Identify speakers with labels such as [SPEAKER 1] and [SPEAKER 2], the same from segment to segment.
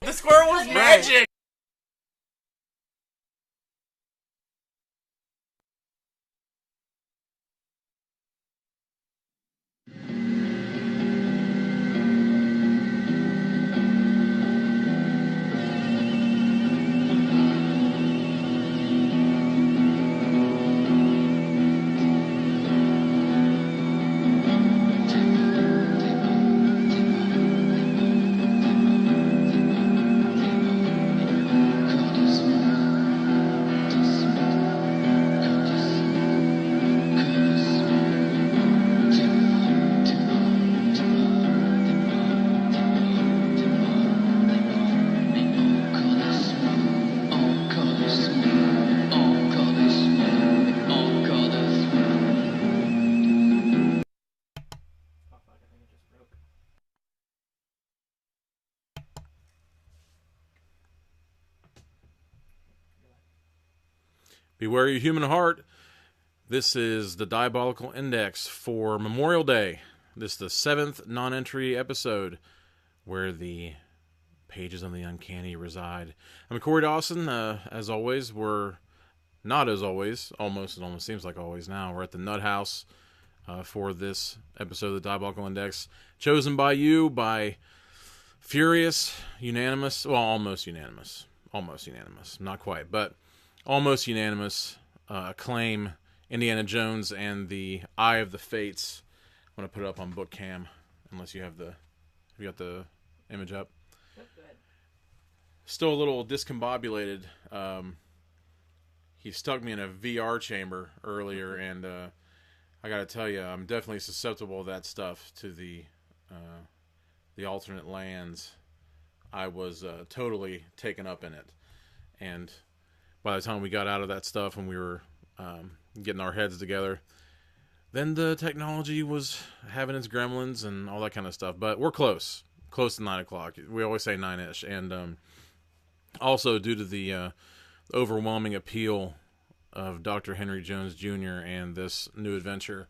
[SPEAKER 1] The squirrel was magic!
[SPEAKER 2] Beware your human heart. This is the Diabolical Index for Memorial Day. This is the 7th non-entry episode where the pages of the uncanny reside. I'm Corey Dawson. As always, we're not as always. Almost, it almost seems like always now. We're at the Nut House for this episode of the Diabolical Index. Chosen by you, by furious, unanimous, well, almost unanimous. Almost unanimous. Not quite, but almost unanimous acclaim, Indiana Jones and the Eye of the Fates. I'm going to put it up on book cam, unless you have you got the image up?
[SPEAKER 1] That's good.
[SPEAKER 2] Still a little discombobulated. He stuck me in a VR chamber earlier, and I got to tell you, I'm definitely susceptible to that stuff, to the alternate lands. I was totally taken up in it, and by the time we got out of that stuff and we were getting our heads together, then the technology was having its gremlins and all that kind of stuff. But we're close to 9 o'clock. We always say 9-ish. And also due to the overwhelming appeal of Dr. Henry Jones Jr. and this new adventure,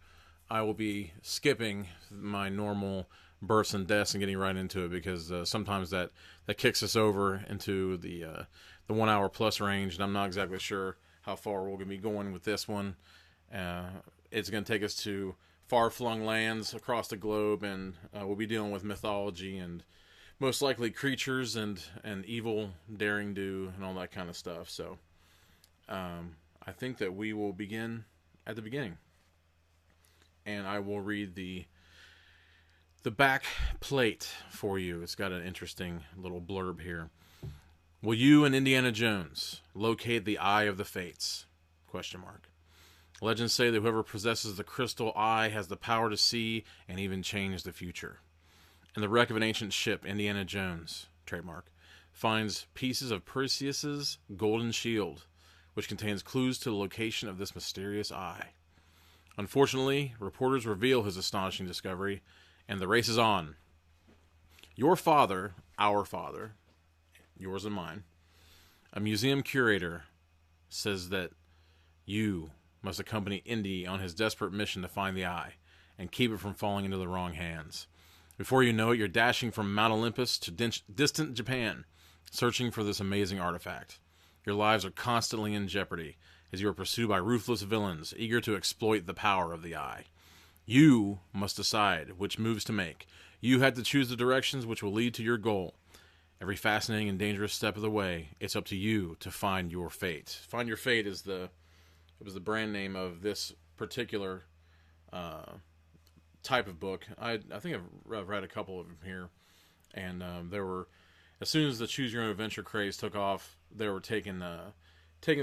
[SPEAKER 2] I will be skipping my normal bursts and deaths and getting right into it, because sometimes that kicks us over into the 1 hour plus range, and I'm not exactly sure how far we're going to be going with this one. It's going to take us to far-flung lands across the globe, and we'll be dealing with mythology and most likely creatures and evil daring do and all that kind of stuff. So I think that we will begin at the beginning, and I will read the back plate for you. It's got an interesting little blurb here. Will you and Indiana Jones locate the Eye of the Fates? ? Legends say that whoever possesses the crystal eye has the power to see and even change the future. In the wreck of an ancient ship, Indiana Jones, trademark, finds pieces of Perseus's golden shield, which contains clues to the location of this mysterious eye. Unfortunately, reporters reveal his astonishing discovery, and the race is on. Your father, our father, yours and mine, a museum curator, says that you must accompany Indy on his desperate mission to find the eye and keep it from falling into the wrong hands. Before you know it, you're dashing from Mount Olympus to distant Japan, searching for this amazing artifact. Your lives are constantly in jeopardy as you are pursued by ruthless villains eager to exploit the power of the eye. You must decide which moves to make. You have to choose the directions which will lead to your goal. Every fascinating and dangerous step of the way, it's up to you to find your fate. Find Your Fate was the brand name of this particular type of book. I think I've read a couple of them here, and there were, as soon as the Choose Your Own Adventure craze took off, they were taking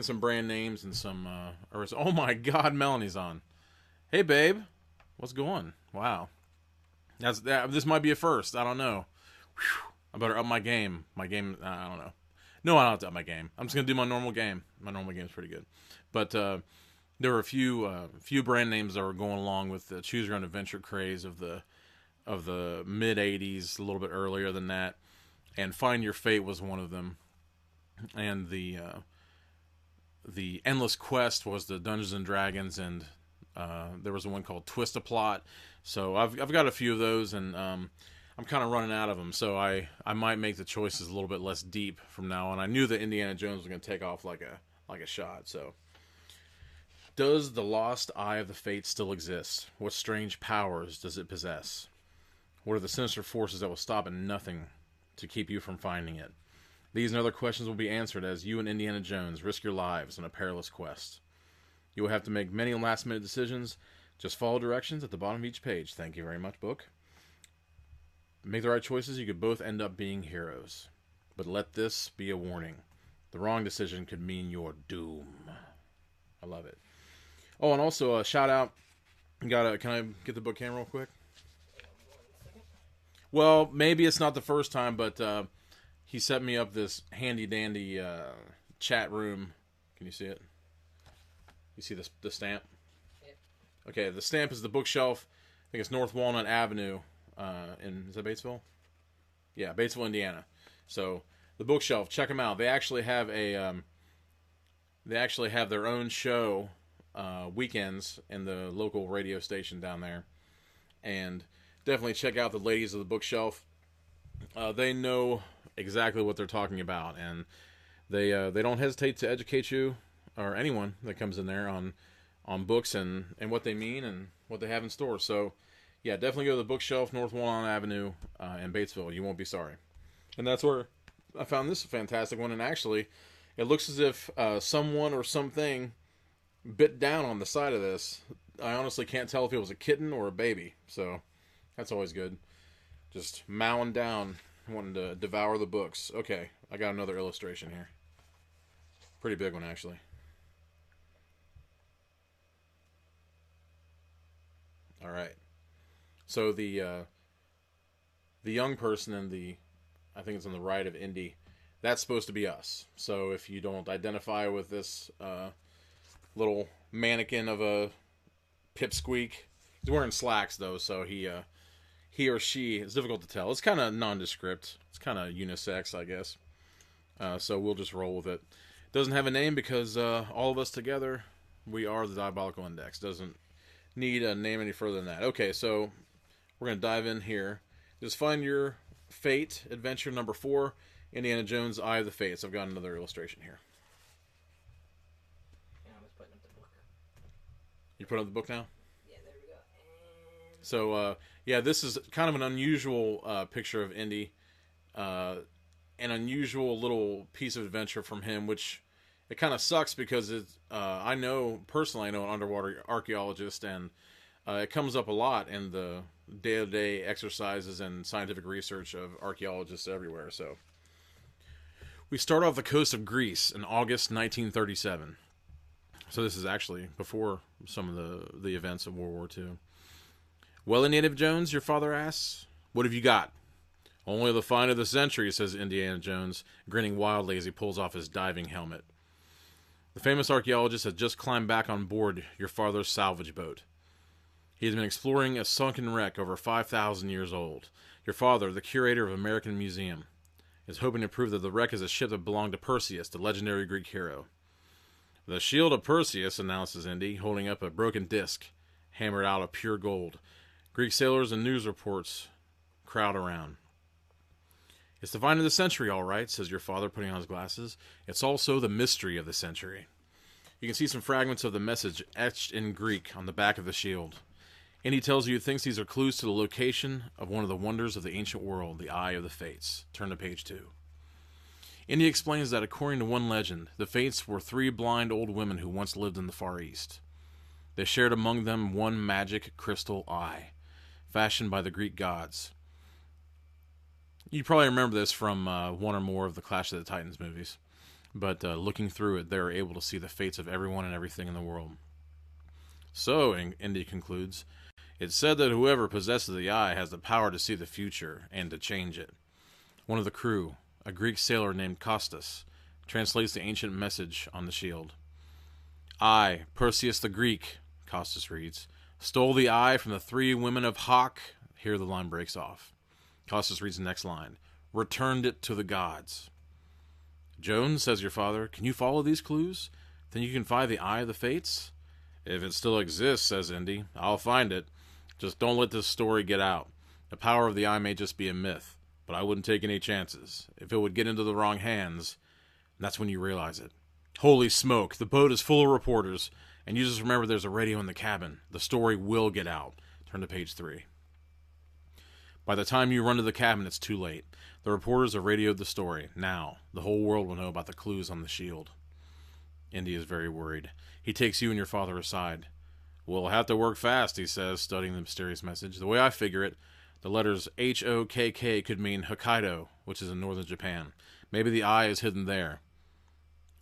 [SPEAKER 2] some brand names and some. Oh my God, Melanie's on. Hey babe, what's going? Wow, this might be a first. I don't know. Whew. I better up my game. I don't know. No, I don't have to up my game. I'm just gonna do my normal game. My normal game is pretty good, but there were a few brand names that were going along with the Choose Your Own Adventure craze of the mid '80s, a little bit earlier than that, and Find Your Fate was one of them, and the Endless Quest was the Dungeons and Dragons, and there was one called Twist a Plot. So I've got a few of those, and I'm kind of running out of them, so I might make the choices a little bit less deep from now on. I knew that Indiana Jones was going to take off like a shot. So, does the lost Eye of the Fates still exist? What strange powers does it possess? What are the sinister forces that will stop at nothing to keep you from finding it? These and other questions will be answered as you and Indiana Jones risk your lives on a perilous quest. You will have to make many last-minute decisions. Just follow directions at the bottom of each page. Thank you very much, book. Make the right choices, you could both end up being heroes. But let this be a warning. The wrong decision could mean your doom. I love it. Oh, and also a shout out. Can I get the book cam real quick? Well, maybe it's not the first time, but he set me up this handy dandy chat room. Can you see it? You see the stamp? Yeah. Okay, the stamp is the bookshelf. I think it's North Walnut Avenue. Is that Batesville? Yeah, Batesville, Indiana. So the bookshelf, check them out. They actually have their own show weekends in the local radio station down there, and definitely check out the ladies of the bookshelf. They know exactly what they're talking about, and they don't hesitate to educate you or anyone that comes in there on books and what they mean and what they have in store. So. Yeah, definitely go to the bookshelf, North Walnut Avenue in Batesville. You won't be sorry. And that's where I found this fantastic one. And actually, it looks as if someone or something bit down on the side of this. I honestly can't tell if it was a kitten or a baby. So that's always good. Just mowing down, wanting to devour the books. Okay, I got another illustration here. Pretty big one, actually. All right. So the young person I think it's on the right of Indy, that's supposed to be us. So if you don't identify with this little mannequin of a pipsqueak, he's wearing slacks though, so he or she, it's difficult to tell. It's kind of nondescript. It's kind of unisex, I guess. So we'll just roll with it. Doesn't have a name because all of us together, we are the Diabolical Index. Doesn't need a name any further than that. Okay, so we're going to dive in here. Just find your fate, adventure number 4, Indiana Jones' Eye of the Fates. I've got another illustration here.
[SPEAKER 1] Yeah, I was putting up the book.
[SPEAKER 2] You put up the book now?
[SPEAKER 1] Yeah, there we go. And...
[SPEAKER 2] So, yeah, this is kind of an unusual picture of Indy. An unusual little piece of adventure from him, which it kind of sucks because I know an underwater archaeologist, and it comes up a lot in the day-to-day exercises and scientific research of archaeologists everywhere. So we start off the coast of Greece in August 1937. So this is actually before some of the events of World War II. Well, Indiana Jones, your father asks, what have you got? Only the find of the century, says Indiana Jones, grinning wildly as he pulls off his diving helmet. The famous archaeologist had just climbed back on board your father's salvage boat. He has been exploring a sunken wreck over 5,000 years old. Your father, the curator of American Museum, is hoping to prove that the wreck is a ship that belonged to Perseus, the legendary Greek hero. The shield of Perseus, announces Indy, holding up a broken disc, hammered out of pure gold. Greek sailors and news reports crowd around. It's the find of the century, all right, says your father, putting on his glasses. It's also the mystery of the century. You can see some fragments of the message etched in Greek on the back of the shield. And he tells you he thinks these are clues to the location of one of the wonders of the ancient world, the Eye of the Fates. Turn to page 2. Indy explains that according to one legend, the Fates were 3 blind old women who once lived in the Far East. They shared among them one magic crystal eye, fashioned by the Greek gods. You probably remember this from one or more of the Clash of the Titans movies, but looking through it, they're able to see the fates of everyone and everything in the world. So, Indy concludes, it's said that whoever possesses the eye has the power to see the future and to change it. One of the crew, a Greek sailor named Costas, translates the ancient message on the shield. I, Perseus the Greek, Costas reads, stole the eye from the 3 women of Hawk. Here the line breaks off. Costas reads the next line. Returned it to the gods. Jones, says your father, can you follow these clues? Then you can find the Eye of the Fates? If it still exists, says Indy, I'll find it. Just don't let this story get out. The power of the eye may just be a myth, but I wouldn't take any chances. If it would get into the wrong hands, that's when you realize it. Holy smoke, the boat is full of reporters, and you just remember there's a radio in the cabin. The story will get out. Turn to page 3. By the time you run to the cabin, it's too late. The reporters have radioed the story. Now, the whole world will know about the clues on the shield. Indy is very worried. He takes you and your father aside. We'll have to work fast, he says, studying the mysterious message. The way I figure it, the letters H-O-K-K could mean Hokkaido, which is in northern Japan. Maybe the eye is hidden there.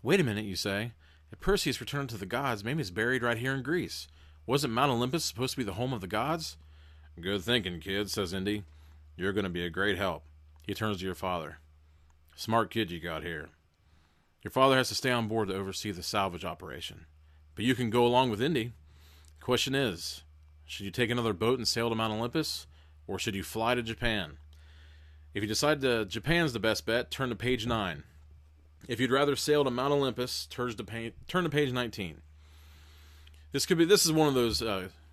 [SPEAKER 2] Wait a minute, you say. If Perseus returned to the gods, maybe he's buried right here in Greece. Wasn't Mount Olympus supposed to be the home of the gods? Good thinking, kid, says Indy. You're going to be a great help. He turns to your father. Smart kid you got here. Your father has to stay on board to oversee the salvage operation. But you can go along with Indy. The question is, should you take another boat and sail to Mount Olympus, or should you fly to Japan? If you decide that Japan's the best bet, turn to page 9. If you'd rather sail to Mount Olympus, turn to page 19. This is one of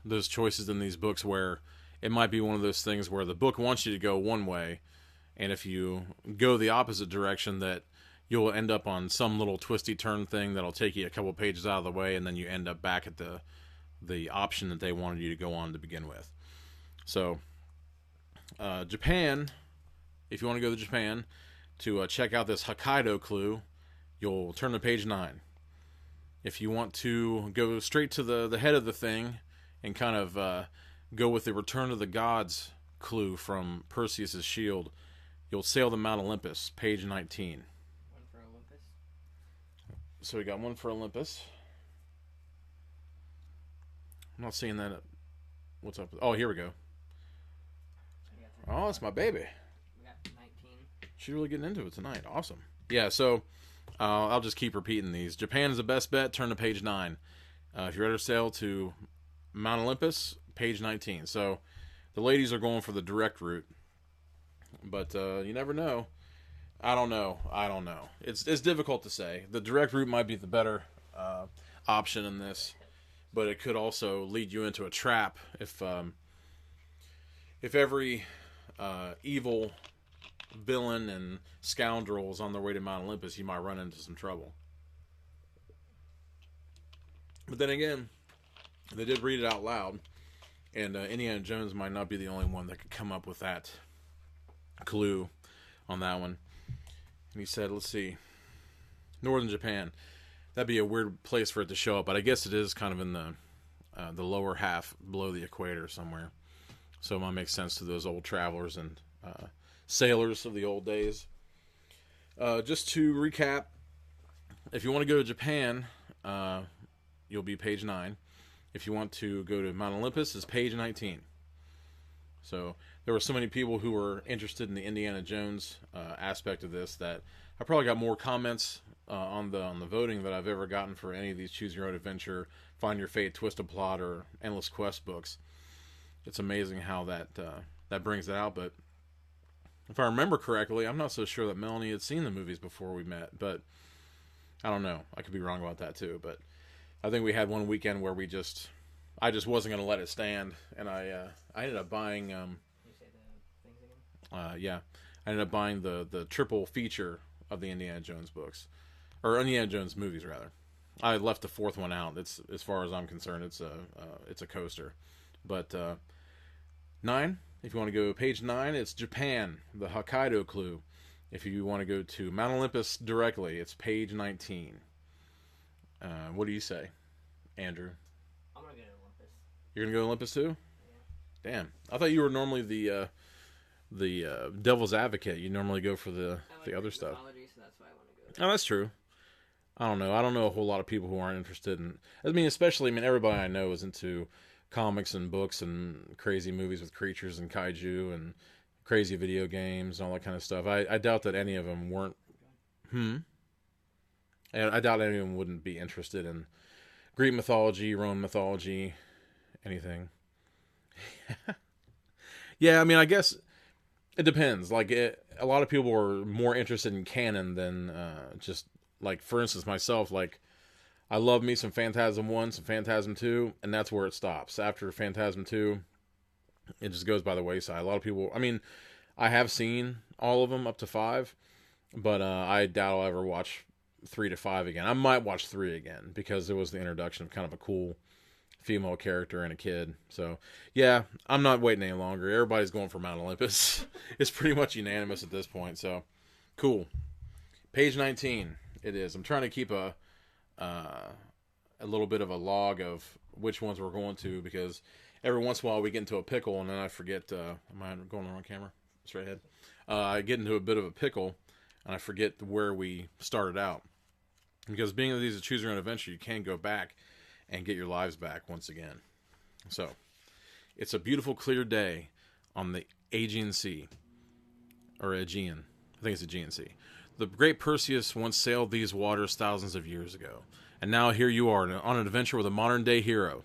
[SPEAKER 2] those choices in these books where it might be one of those things where the book wants you to go one way, and if you go the opposite direction, that you'll end up on some little twisty turn thing that'll take you a couple pages out of the way, and then you end up back at the option that they wanted you to go on to begin with. So, Japan, if you want to go to Japan to check out this Hokkaido clue, you'll turn to page 9. If you want to go straight to the head of the thing and kind of go with the return of the gods clue from Perseus' shield, you'll sail to Mount Olympus, page 19.
[SPEAKER 1] One for Olympus.
[SPEAKER 2] So we got one for Olympus. I'm not seeing that. What's up? Oh, here we go. Oh, it's my baby.
[SPEAKER 1] We got 19.
[SPEAKER 2] She's really getting into it tonight. Awesome. Yeah, so I'll just keep repeating these. Japan is the best bet. Turn to page 9. If you're ready to sail to Mount Olympus, page 19. So the ladies are going for the direct route. But you never know. I don't know. It's difficult to say. The direct route might be the better option in this, but it could also lead you into a trap if every evil villain and scoundrel is on their way to Mount Olympus, you might run into some trouble. But then again, they did read it out loud, and Indiana Jones might not be the only one that could come up with that clue on that one. And he said, let's see, northern Japan. That'd be a weird place for it to show up, but I guess it is kind of in the lower half below the equator somewhere. So it might make sense to those old travelers and sailors of the old days. Just to recap, if you want to go to Japan, you'll be page 9. If you want to go to Mount Olympus, it's page 19. So there were so many people who were interested in the Indiana Jones aspect of this that I probably got more comments on the voting that I've ever gotten for any of these Choose Your Own Adventure, Find Your Fate, Twist a Plot, or Endless Quest books. It's amazing how that brings it out. But if I remember correctly, I'm not so sure that Melanie had seen the movies before we met. But I don't know. I could be wrong about that too. But I think we had one weekend where I just wasn't going to let it stand, and I ended up buying.
[SPEAKER 1] Can you say the things again?
[SPEAKER 2] Yeah, I ended up buying the triple feature of the Indiana Jones books, or Indiana Jones movies rather. I left the fourth one out. It's, as far as I'm concerned, it's a coaster. But 9, if you want to go page 9, it's Japan, the Hokkaido clue. If you want to go to Mount Olympus directly, it's page 19. What do you say, Andrew?
[SPEAKER 1] I'm gonna go to Olympus.
[SPEAKER 2] You're gonna go to Olympus too?
[SPEAKER 1] Yeah.
[SPEAKER 2] Damn, I thought you were normally the devil's advocate. You normally go for the other stuff.
[SPEAKER 1] So that's why I want to go.
[SPEAKER 2] Oh, that's true. I don't know a whole lot of people who aren't interested in. Especially everybody I know is into comics and books and crazy movies with creatures and kaiju and crazy video games and all that kind of stuff. I doubt that any of them weren't. And I doubt any of them wouldn't be interested in Greek mythology, Roman mythology, anything. Yeah, I guess it depends. A lot of people are more interested in canon than just, for instance, myself. I love me some Phantasm 1, some Phantasm 2, and that's where it stops. After Phantasm 2, It just goes by the wayside. A lot of people, I mean, I have seen all of them up to 5, but I doubt I'll ever watch 3 to 5 again. I might watch 3 again because it was the introduction of kind of a cool female character and a kid. So, yeah, I'm not waiting any longer. Everybody's going for Mount Olympus. It's pretty much unanimous at this point. So, cool. Page 19. It is. I'm trying to keep a little bit of a log of which ones we're going to because every once in a while we get into a pickle and then I forget. Am I going on the wrong camera? Straight ahead. I get into a bit of a pickle and I forget where we started out. Because being that these are choose your own adventure, you can go back and get your lives back once again. So, it's a beautiful, clear day on the Aegean Sea. Or Aegean. I think it's Aegean Sea. The great Perseus once sailed these waters thousands of years ago. And now here you are on an adventure with a modern-day hero.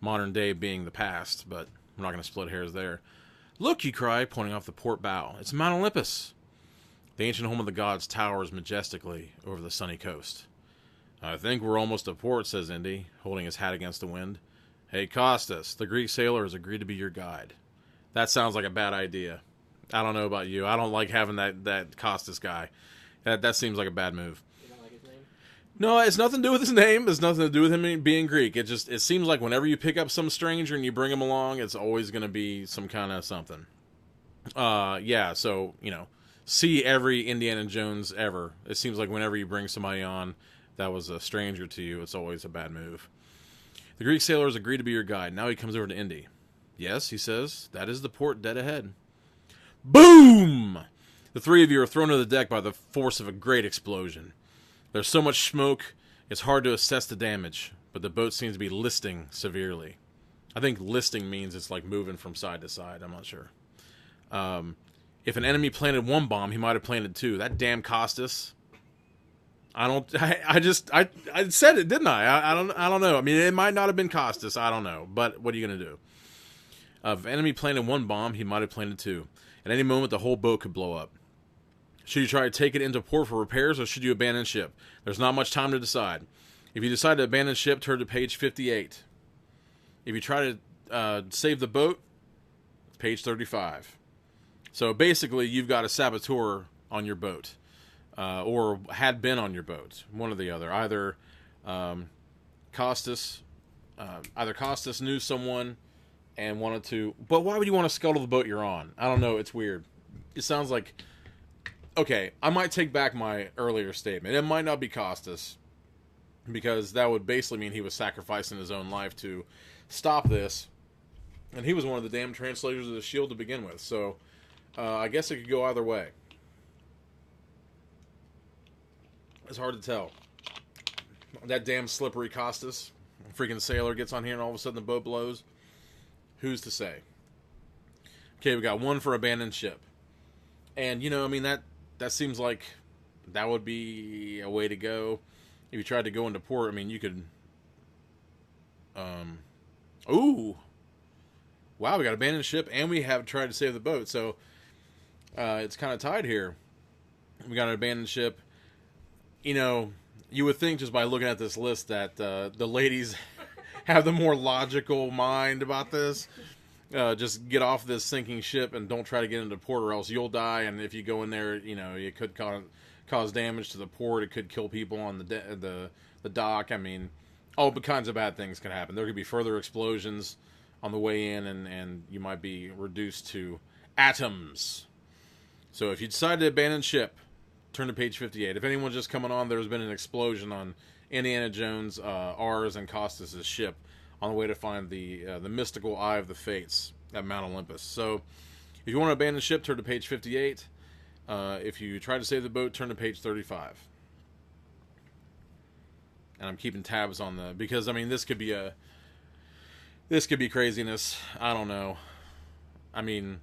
[SPEAKER 2] Modern day being the past, but we're not going to split hairs there. Look, you cry, pointing off the port bow. It's Mount Olympus. The ancient home of the gods towers majestically over the sunny coast. I think we're almost at port, says Indy, holding his hat against the wind. Hey, Costas, the Greek sailor has agreed to be your guide. That sounds like a bad idea. I don't know about you. I don't like having that Costas guy. That seems like a bad move.
[SPEAKER 1] You don't like his name?
[SPEAKER 2] No, it's nothing to do with his name. It's nothing to do with him being Greek. It seems like whenever you pick up some stranger and you bring him along, it's always going to be some kind of something. Yeah, so, see every Indiana Jones ever. It seems like whenever you bring somebody on that was a stranger to you, it's always a bad move. The Greek sailor has agreed to be your guide. Now he comes over to Indy. Yes, he says, that is the port dead ahead. Boom! The 3 of you are thrown to the deck by the force of a great explosion. There's so much smoke, it's hard to assess the damage, but the boat seems to be listing severely. I think listing means it's like moving from side to side. I'm not sure. If an enemy planted 1 bomb, he might have planted 2. That damn Costas. I said it, didn't I? I don't know. I mean, it might not have been Costas. I don't know. But what are you going to do? If an enemy planted 1 bomb, he might have planted 2. At any moment, the whole boat could blow up. Should you try to take it into port for repairs, or should you abandon ship? There's not much time to decide. If you decide to abandon ship, turn to page 58. If you try to save the boat, page 35. So basically, you've got a saboteur on your boat. Or had been on your boat, one or the other. Either Costas knew someone and wanted to. But why would you want to scuttle the boat you're on? I don't know. It's weird. It sounds like. Okay, I might take back my earlier statement. It might not be Costas, because that would basically mean he was sacrificing his own life to stop this, and he was one of the damn translators of the Shield to begin with. So I guess it could go either way. It's hard to tell. That damn slippery Costas. Freaking sailor gets on here and all of a sudden the boat blows. Who's to say? Okay, we got 1 for abandoned ship. And, that seems like that would be a way to go. If you tried to go into port, you could... Ooh! Wow, we got abandoned ship and we have tried to save the boat. So, it's kind of tied here. We got an abandoned ship. You would think just by looking at this list that the ladies have the more logical mind about this. Just get off this sinking ship and don't try to get into port or else you'll die. And if you go in there, it could cause damage to the port. It could kill people on the dock. All kinds of bad things can happen. There could be further explosions on the way in and you might be reduced to atoms. So if you decide to abandon ship, turn to page 58. If anyone's just coming on, there's been an explosion on Indiana Jones, R's, and Costas' ship on the way to find the mystical Eye of the Fates at Mount Olympus. So, if you want to abandon ship, turn to page 58. If you try to save the boat, turn to page 35. And I'm keeping tabs on because this could be craziness. I don't know. Indiana.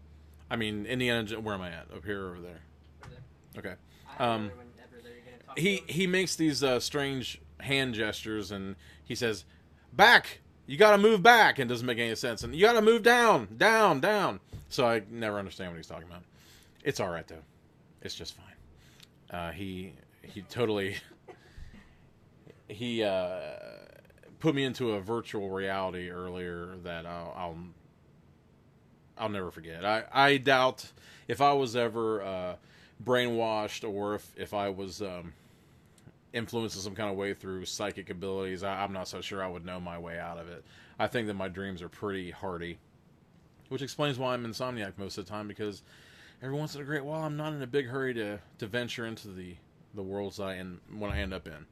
[SPEAKER 2] Where am I at? Up here or over there? Okay. He makes these strange hand gestures and he says, "Back! You got to move back!" And it doesn't make any sense. And you got to move down, down, down. So I never understand what he's talking about. It's all right though. It's just fine. He totally put me into a virtual reality earlier that I'll never forget. I doubt if I was ever brainwashed or if I was influenced in some kind of way through psychic abilities, I'm not so sure I would know my way out of it. I think that my dreams are pretty hardy, which explains why I'm insomniac most of the time, because every once in a great while I'm not in a big hurry to venture into the worlds when I end up in.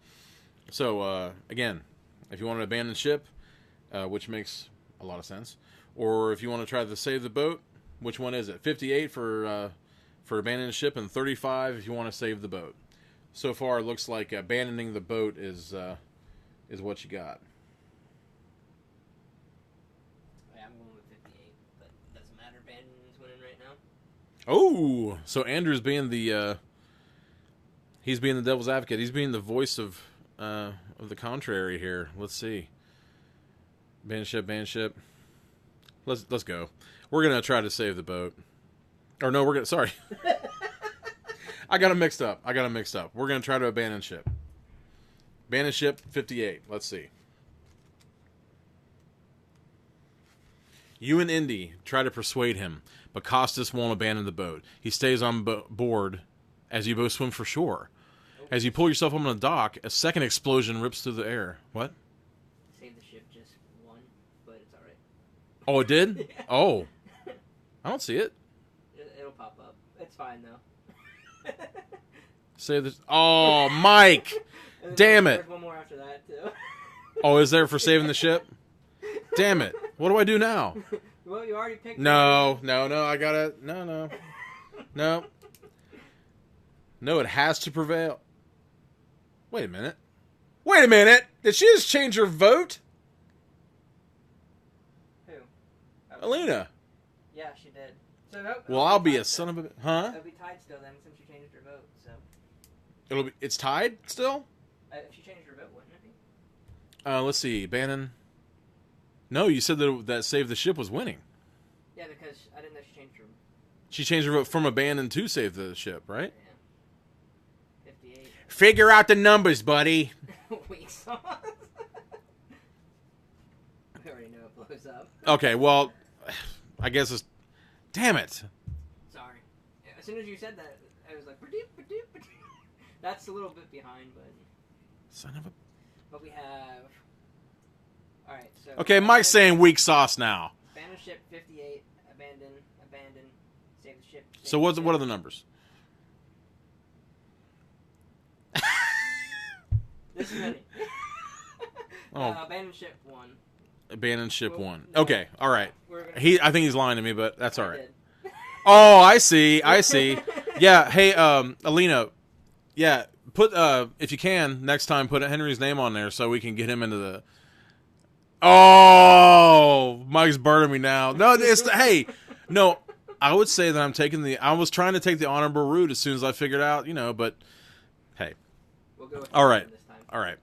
[SPEAKER 2] So, again, if you want to abandon ship, which makes a lot of sense, or if you want to try to save the boat, which one is it? 58 for abandoning ship, and 35 if you want to save the boat. So far, it looks like abandoning the boat is what you got.
[SPEAKER 1] I'm going with 58, but doesn't matter. Abandoning's winning right now.
[SPEAKER 2] Oh, so Andrew's being he's being the devil's advocate. He's being the voice of the contrary here. Let's see. Ban ship. Let's go. We're gonna try to save the boat. Or no, we're gonna. Sorry, I got them mixed up. We're gonna try to abandon ship. Abandon ship 58. Let's see. You and Indy try to persuade him, but Costas won't abandon the boat. He stays on board as you both swim for shore. As you pull yourself up on the dock, a second explosion rips through the air. What?
[SPEAKER 1] Save the ship just one, but it's alright.
[SPEAKER 2] Oh, it did?
[SPEAKER 1] Yeah.
[SPEAKER 2] Oh. I don't see it.
[SPEAKER 1] It'll pop up. It's fine, though.
[SPEAKER 2] Save this. Oh, Mike! Damn it.
[SPEAKER 1] There's one more after that, too.
[SPEAKER 2] Oh, is there for saving the ship? Damn it. What do I do now?
[SPEAKER 1] Well, you already picked
[SPEAKER 2] No, I gotta... No. No, it has to prevail. Wait a minute. Did she just change her vote?
[SPEAKER 1] Who?
[SPEAKER 2] Alina.
[SPEAKER 1] Yeah, she did. So
[SPEAKER 2] Well, I'll be a son of a... Huh?
[SPEAKER 1] It'll be tied still then, since she changed her vote, so...
[SPEAKER 2] It's tied still?
[SPEAKER 1] If she changed her vote, wouldn't it be?
[SPEAKER 2] Let's see. Bannon. No, you said that Save the Ship was winning.
[SPEAKER 1] Yeah, because I didn't know she changed her...
[SPEAKER 2] She changed her vote from abandon to Save the Ship, right?
[SPEAKER 1] Yeah. 58.
[SPEAKER 2] Figure out the numbers, buddy.
[SPEAKER 1] Weak sauce. We already know it blows up.
[SPEAKER 2] Okay, well, I guess it's... Damn it.
[SPEAKER 1] Sorry. As soon as you said that, I was like... "Ba-doop, ba-doop, ba-doop." That's a little bit behind, but...
[SPEAKER 2] Son of a...
[SPEAKER 1] But we have... Alright, so...
[SPEAKER 2] Okay, Mike's saying weak sauce now.
[SPEAKER 1] Abandon ship, 58. Abandon. Save the ship.
[SPEAKER 2] So what are the numbers?
[SPEAKER 1] This is many. Abandon ship 1.
[SPEAKER 2] Abandon ship
[SPEAKER 1] Well,
[SPEAKER 2] 1.
[SPEAKER 1] no,
[SPEAKER 2] Okay, all right. I think he's lying to me, but that's all right.
[SPEAKER 1] Did.
[SPEAKER 2] Oh, I see. Yeah, hey, Alina. Yeah, put if you can next time, put Henry's name on there so we can get him into the. Oh, Mike's burning me now. No, hey, no. I would say that I'm taking I was trying to take the honorable route as soon as I figured out, but hey.
[SPEAKER 1] We'll go with
[SPEAKER 2] all right.
[SPEAKER 1] This time.
[SPEAKER 2] All right.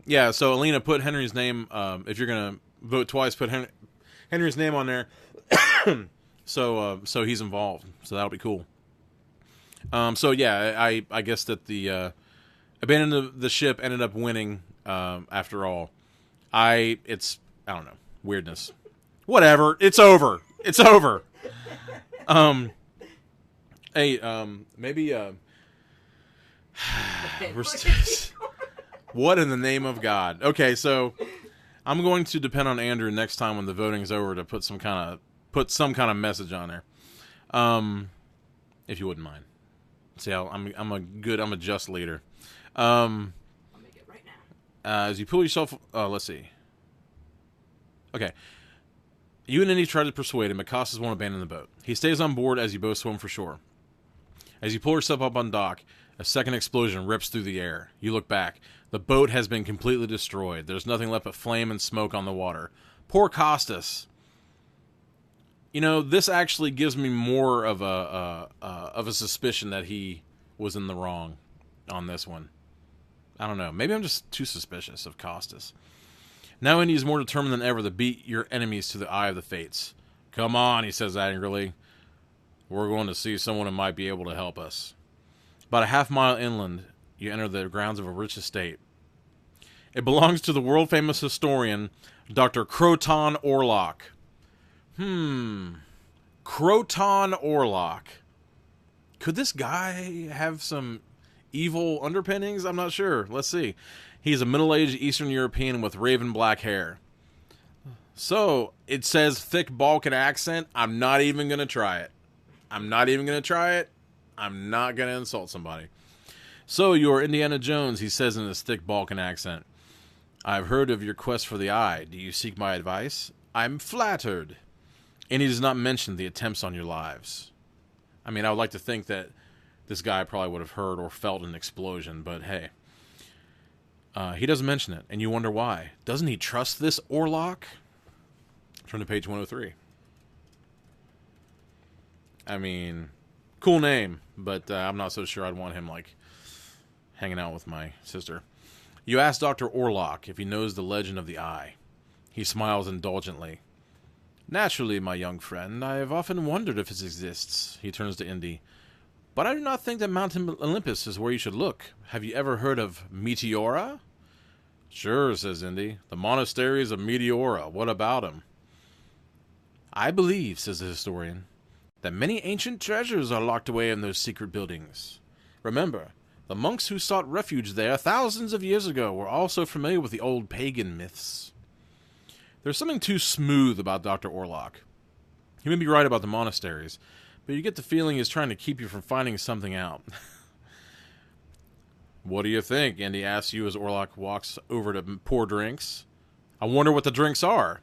[SPEAKER 2] Yeah, so Alina, put Henry's name, if you're going to vote twice, put Henry's name on there. So he's involved. So that'll be cool. So yeah, I guess that the abandon the ship ended up winning after all. I don't know, weirdness. Whatever. It's over. Hey, maybe what in the name of God? Okay, so I'm going to depend on Andrew next time when the voting's over to put some kind of message on there. If you wouldn't mind. See, I'm a just leader.
[SPEAKER 1] I'll make it right now.
[SPEAKER 2] As you pull yourself, let's see. Okay. You and Indy try to persuade him, but Costas won't abandon the boat. He stays on board as you both swim for shore. As you pull yourself up on dock, a second explosion rips through the air. You look back. The boat has been completely destroyed. There's nothing left but flame and smoke on the water. Poor Costas. This actually gives me more of a suspicion that he was in the wrong on this one. I don't know. Maybe I'm just too suspicious of Costas. Now Indy is more determined than ever to beat your enemies to the eye of the fates. Come on, he says angrily. We're going to see someone who might be able to help us. About a half-mile inland, you enter the grounds of a rich estate. It belongs to the world-famous historian, Dr. Croton Orlock. Croton Orlok. Could this guy have some evil underpinnings? I'm not sure. Let's see. He's a middle-aged Eastern European with raven black hair. So, it says thick Balkan accent. I'm not even going to try it. I'm not going to insult somebody. So, you're Indiana Jones, he says in his thick Balkan accent. I've heard of your quest for the eye. Do you seek my advice? I'm flattered. And he does not mention the attempts on your lives. I mean, I would like to think that this guy probably would have heard or felt an explosion, but hey. He doesn't mention it, and you wonder why. Doesn't he trust this Orlok? Turn to page 103. I mean, cool name, but I'm not so sure I'd want him, like, hanging out with my sister. You ask Dr. Orlok if he knows the legend of the eye. He smiles indulgently. Naturally, my young friend, I have often wondered if it exists. He turns to Indy. But I do not think that Mount Olympus is where you should look. Have you ever heard of Meteora? Sure, says Indy. The monasteries of Meteora. What about them? I believe, says the historian, that many ancient treasures are locked away in those secret buildings. Remember, the monks who sought refuge there thousands of years ago were also familiar with the old pagan myths. There's something too smooth about Dr. Orlok. He may be right about the monasteries, but you get the feeling he's trying to keep you from finding something out. What do you think? Andy asks you as Orlok walks over to pour drinks. I wonder what the drinks are.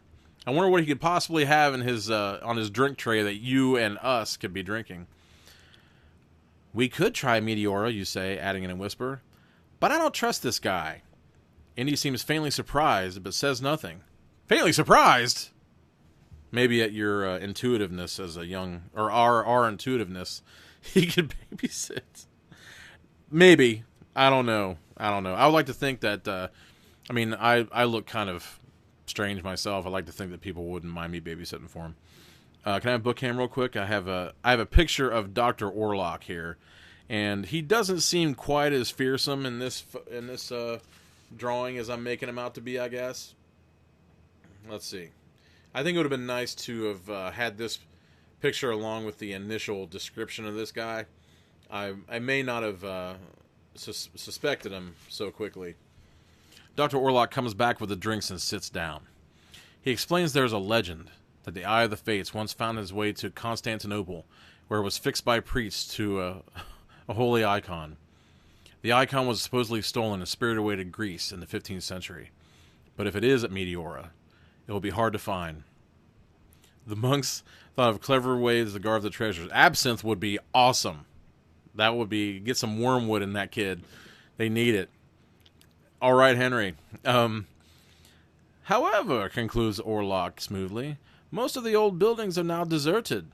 [SPEAKER 2] I wonder what he could possibly have in his on his drink tray that you and us could be drinking. We could try Meteora, you say, adding in a whisper. But I don't trust this guy. Indy seems faintly surprised, but says nothing. Faintly surprised? Maybe at your intuitiveness as a young... Or our intuitiveness. He could babysit. Maybe. I don't know. I would like to think that... I look kind of strange myself. I like to think that people wouldn't mind me babysitting for him. Can I have book cam real quick? I have a picture of Dr. Orlok here, and he doesn't seem quite as fearsome in this drawing as I'm making him out to be, I guess. Let's see. I think it would have been nice to have had this picture along with the initial description of this guy. I may not have suspected him so quickly. Dr. Orlok comes back with the drinks and sits down. He explains there's a legend that the Eye of the Fates once found its way to Constantinople, where it was fixed by priests to a holy icon. The icon was supposedly stolen and spirited away to Greece in the 15th century. But if it is at Meteora, it will be hard to find. The monks thought of clever ways to guard the treasures. Absinthe would be awesome. That would be... Get some wormwood in that kid. They need it. All right, Henry. However, concludes Orlok smoothly, most of the old buildings are now deserted.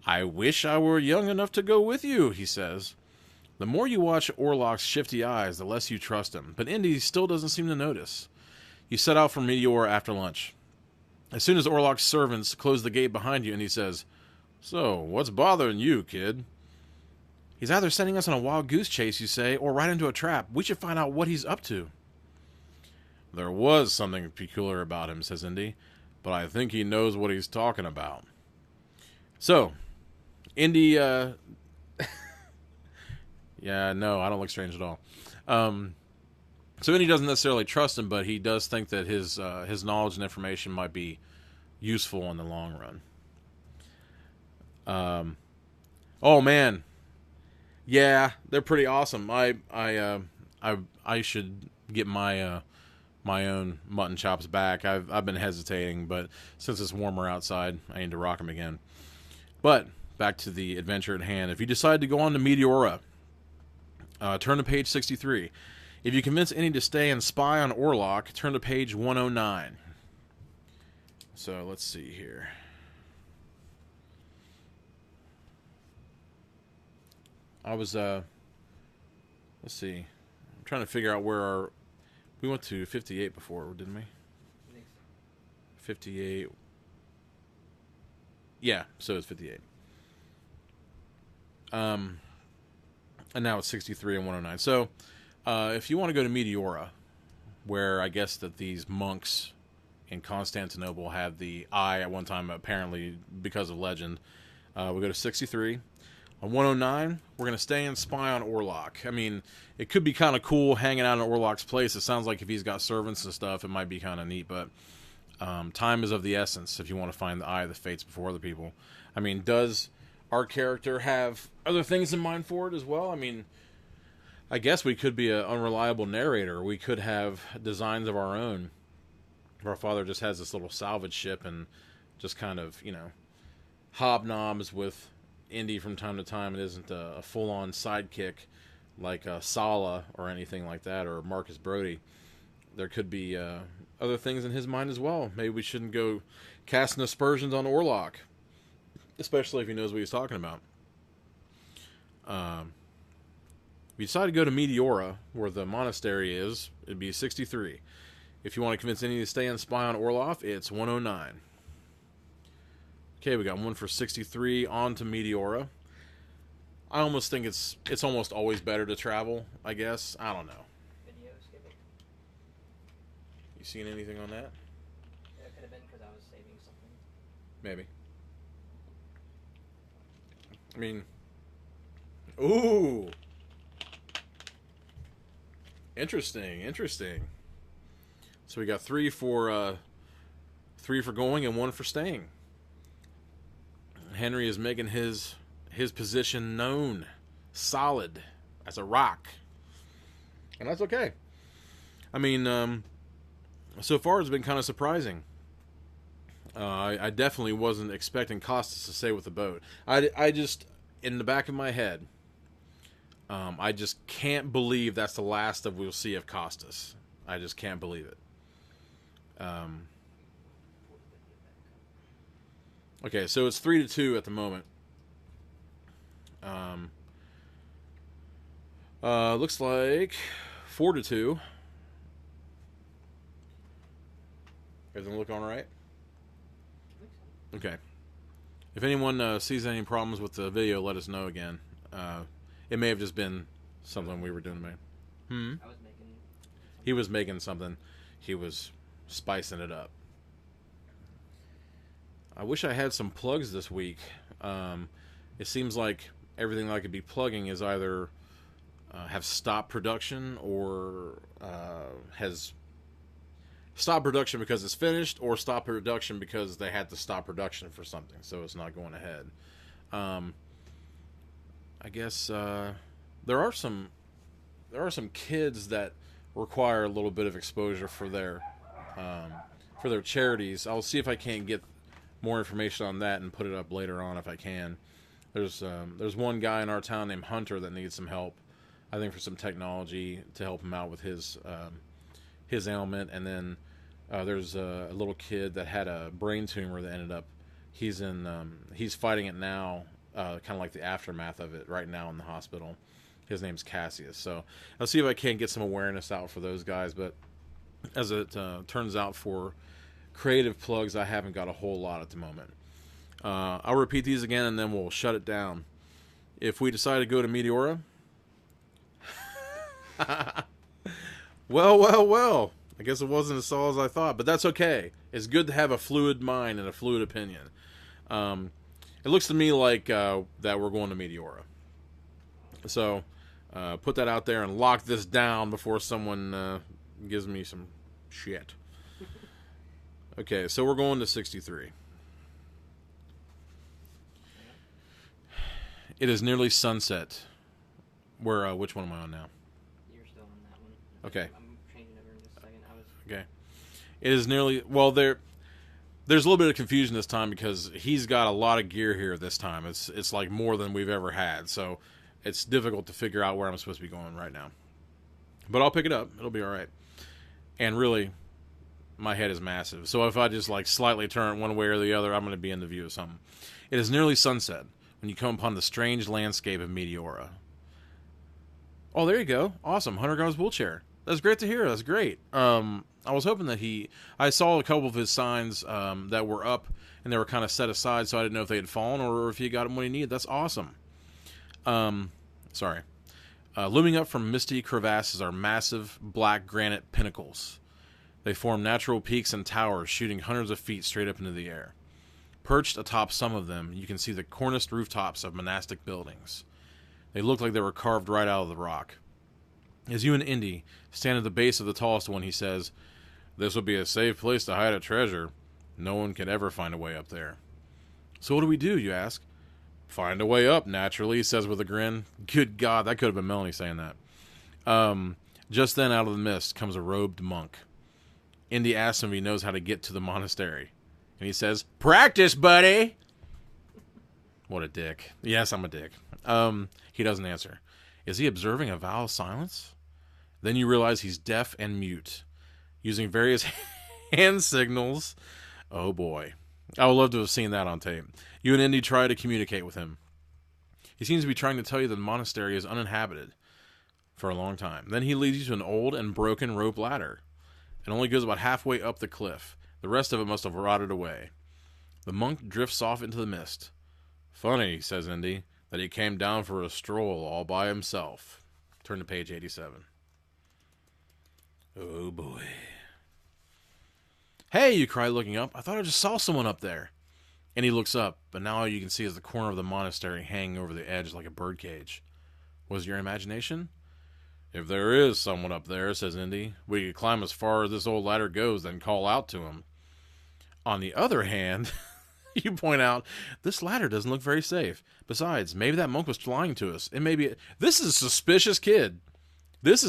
[SPEAKER 2] I wish I were young enough to go with you, he says. The more you watch Orlok's shifty eyes, the less you trust him. But Indy still doesn't seem to notice. You set out for Meteora after lunch. As soon as Orlok's servants close the gate behind you, Indy says, So, what's bothering you, kid? He's either sending us on a wild goose chase, you say, or right into a trap. We should find out what he's up to. There was something peculiar about him, says Indy, but I think he knows what he's talking about. So, Indy, yeah, no, I don't look strange at all. So Indy doesn't necessarily trust him, but he does think that his knowledge and information might be useful in the long run. Oh man, yeah, they're pretty awesome. I should get my own mutton chops back. I've been hesitating, but since it's warmer outside, I need to rock them again. But back to the adventure at hand. If you decide to go on to Meteora, turn to page 63. If you convince Indy to stay and spy on Orlok, turn to page 109. So let's see here. I was let's see. I'm trying to figure out where we went to 58 before, didn't we?
[SPEAKER 1] I think so.
[SPEAKER 2] 58. Yeah, so it's 58. And now it's 63 and 109. So, if you want to go to Meteora, where I guess that these monks in Constantinople have the eye at one time, apparently because of legend, We go to 63. On 109, we're going to stay and spy on Orlok. I mean, it could be kind of cool hanging out in Orlok's place. It sounds like if he's got servants and stuff, it might be kind of neat, but time is of the essence if you want to find the Eye of the Fates before other people. I mean, does our character have other things in mind for it as well? I mean, I guess we could be an unreliable narrator. We could have designs of our own. Our father just has this little salvage ship and just kind of, hobnobs with Indy from time to time. It isn't a full-on sidekick like Sala or anything like that, or Marcus Brody. There could be other things in his mind as well. Maybe we shouldn't go casting aspersions on Orlok, especially if he knows what he's talking about. We decide to go to Meteora, where the monastery is. It'd be 63. If you want to convince any to stay and spy on Orlok, it's 109. Okay, we got one for 63 on to Meteora. I almost think it's almost always better to travel, I guess. I don't know.
[SPEAKER 1] Video, skip it.
[SPEAKER 2] You seen anything on that?
[SPEAKER 1] Yeah, it could have been because I was saving something.
[SPEAKER 2] Maybe. I mean... Ooh! Interesting. So we got three for going and one for staying. Henry is making his position known, solid as a rock, and that's okay. I mean, so far it's been kind of surprising. I definitely wasn't expecting Costas to stay with the boat. I just, in the back of my head, I just can't believe that's the last of we'll see of Costas. I just can't believe it. Okay, so it's 3-2 at the moment. Looks like 4-2. Everything look all right? Okay. If anyone sees any problems with the video, let us know again. It may have just been something we were doing. He was making something. He was spicing it up. I wish I had some plugs this week. It seems like everything that I could be plugging is either have stopped production or has stopped production because it's finished, or stopped production because they had to stop production for something, so it's not going ahead. I guess there are some kids that require a little bit of exposure for their charities. I'll see if I can't get more information on that and put it up later on if I can. There's one guy in our town named Hunter that needs some help, I think, for some technology to help him out with his ailment. And then there's a little kid that had a brain tumor that ended up, he's fighting it now, kind of like the aftermath of it right now in the hospital. His name's Cassius. So I'll see if I can get some awareness out for those guys. But as it turns out, for creative plugs, I haven't got a whole lot at the moment. I'll repeat these again and then we'll shut it down. If we decide to go to Meteora, well, I guess it wasn't as solid as I thought, but that's okay. It's good to have a fluid mind and a fluid opinion. It looks to me like that we're going to Meteora. So put that out there and lock this down before someone gives me some shit. Okay, so we're going to 63. It is nearly sunset. Which one am I on now?
[SPEAKER 1] You're still on that one.
[SPEAKER 2] Okay.
[SPEAKER 1] I'm changing over in just a second.
[SPEAKER 2] Okay. It is nearly... Well, there's a little bit of confusion this time because he's got a lot of gear here this time. It's like more than we've ever had, so it's difficult to figure out where I'm supposed to be going right now. But I'll pick it up. It'll be all right. And really, my head is massive. So if I just like slightly turn it one way or the other, I'm going to be in the view of something. It is nearly sunset when you come upon the strange landscape of Meteora. Oh, there you go. Awesome. Hunter got his wheelchair. That's great to hear. That's great. I was hoping that I saw a couple of his signs that were up and they were kind of set aside, so I didn't know if they had fallen or if he got them when he needed. That's awesome. Sorry. Looming up from misty crevasses are massive black granite pinnacles. They form natural peaks and towers shooting hundreds of feet straight up into the air. Perched atop some of them, you can see the corniced rooftops of monastic buildings. They look like they were carved right out of the rock. As you and Indy stand at the base of the tallest one, he says, "This would be a safe place to hide a treasure. No one can ever find a way up there." "So what do we do?" you ask. "Find a way up, naturally," he says with a grin. Good God, that could have been Melanie saying that. Just then, out of the mist, comes a robed monk. Indy asks him if he knows how to get to the monastery. And he says, "Practice, buddy!" What a dick. Yes, I'm a dick. He doesn't answer. Is he observing a vow of silence? Then you realize he's deaf and mute, using various hand signals. Oh boy. I would love to have seen that on tape. You and Indy try to communicate with him. He seems to be trying to tell you that the monastery is uninhabited for a long time. Then he leads you to an old and broken rope ladder. It only goes about halfway up the cliff. The rest of it must have rotted away. The monk drifts off into the mist. "Funny," says Indy, "that he came down for a stroll all by himself." Turn to page 87. Oh boy. "Hey," you cry, looking up. "I thought I just saw someone up there." And he looks up, but now all you can see is the corner of the monastery hanging over the edge like a birdcage. Was it your imagination? "If there is someone up there," says Indy, "we could climb as far as this old ladder goes, then call out to him." On the other hand, you point out, this ladder doesn't look very safe. Besides, maybe that monk was lying to us. It may be... This is a suspicious kid. This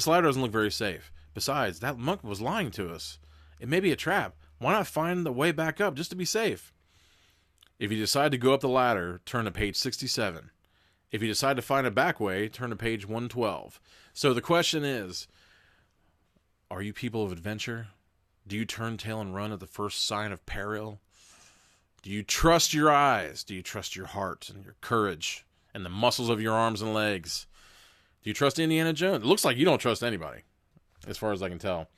[SPEAKER 2] ladder doesn't look very safe. Besides, that monk was lying to us. It may be a trap. Why not find the way back up just to be safe? If you decide to go up the ladder, turn to page 67. If you decide to find a back way, turn to page 112. So the question is, are you people of adventure? Do you turn tail and run at the first sign of peril? Do you trust your eyes? Do you trust your heart and your courage and the muscles of your arms and legs? Do you trust Indiana Jones? It looks like you don't trust anybody, as far as I can tell.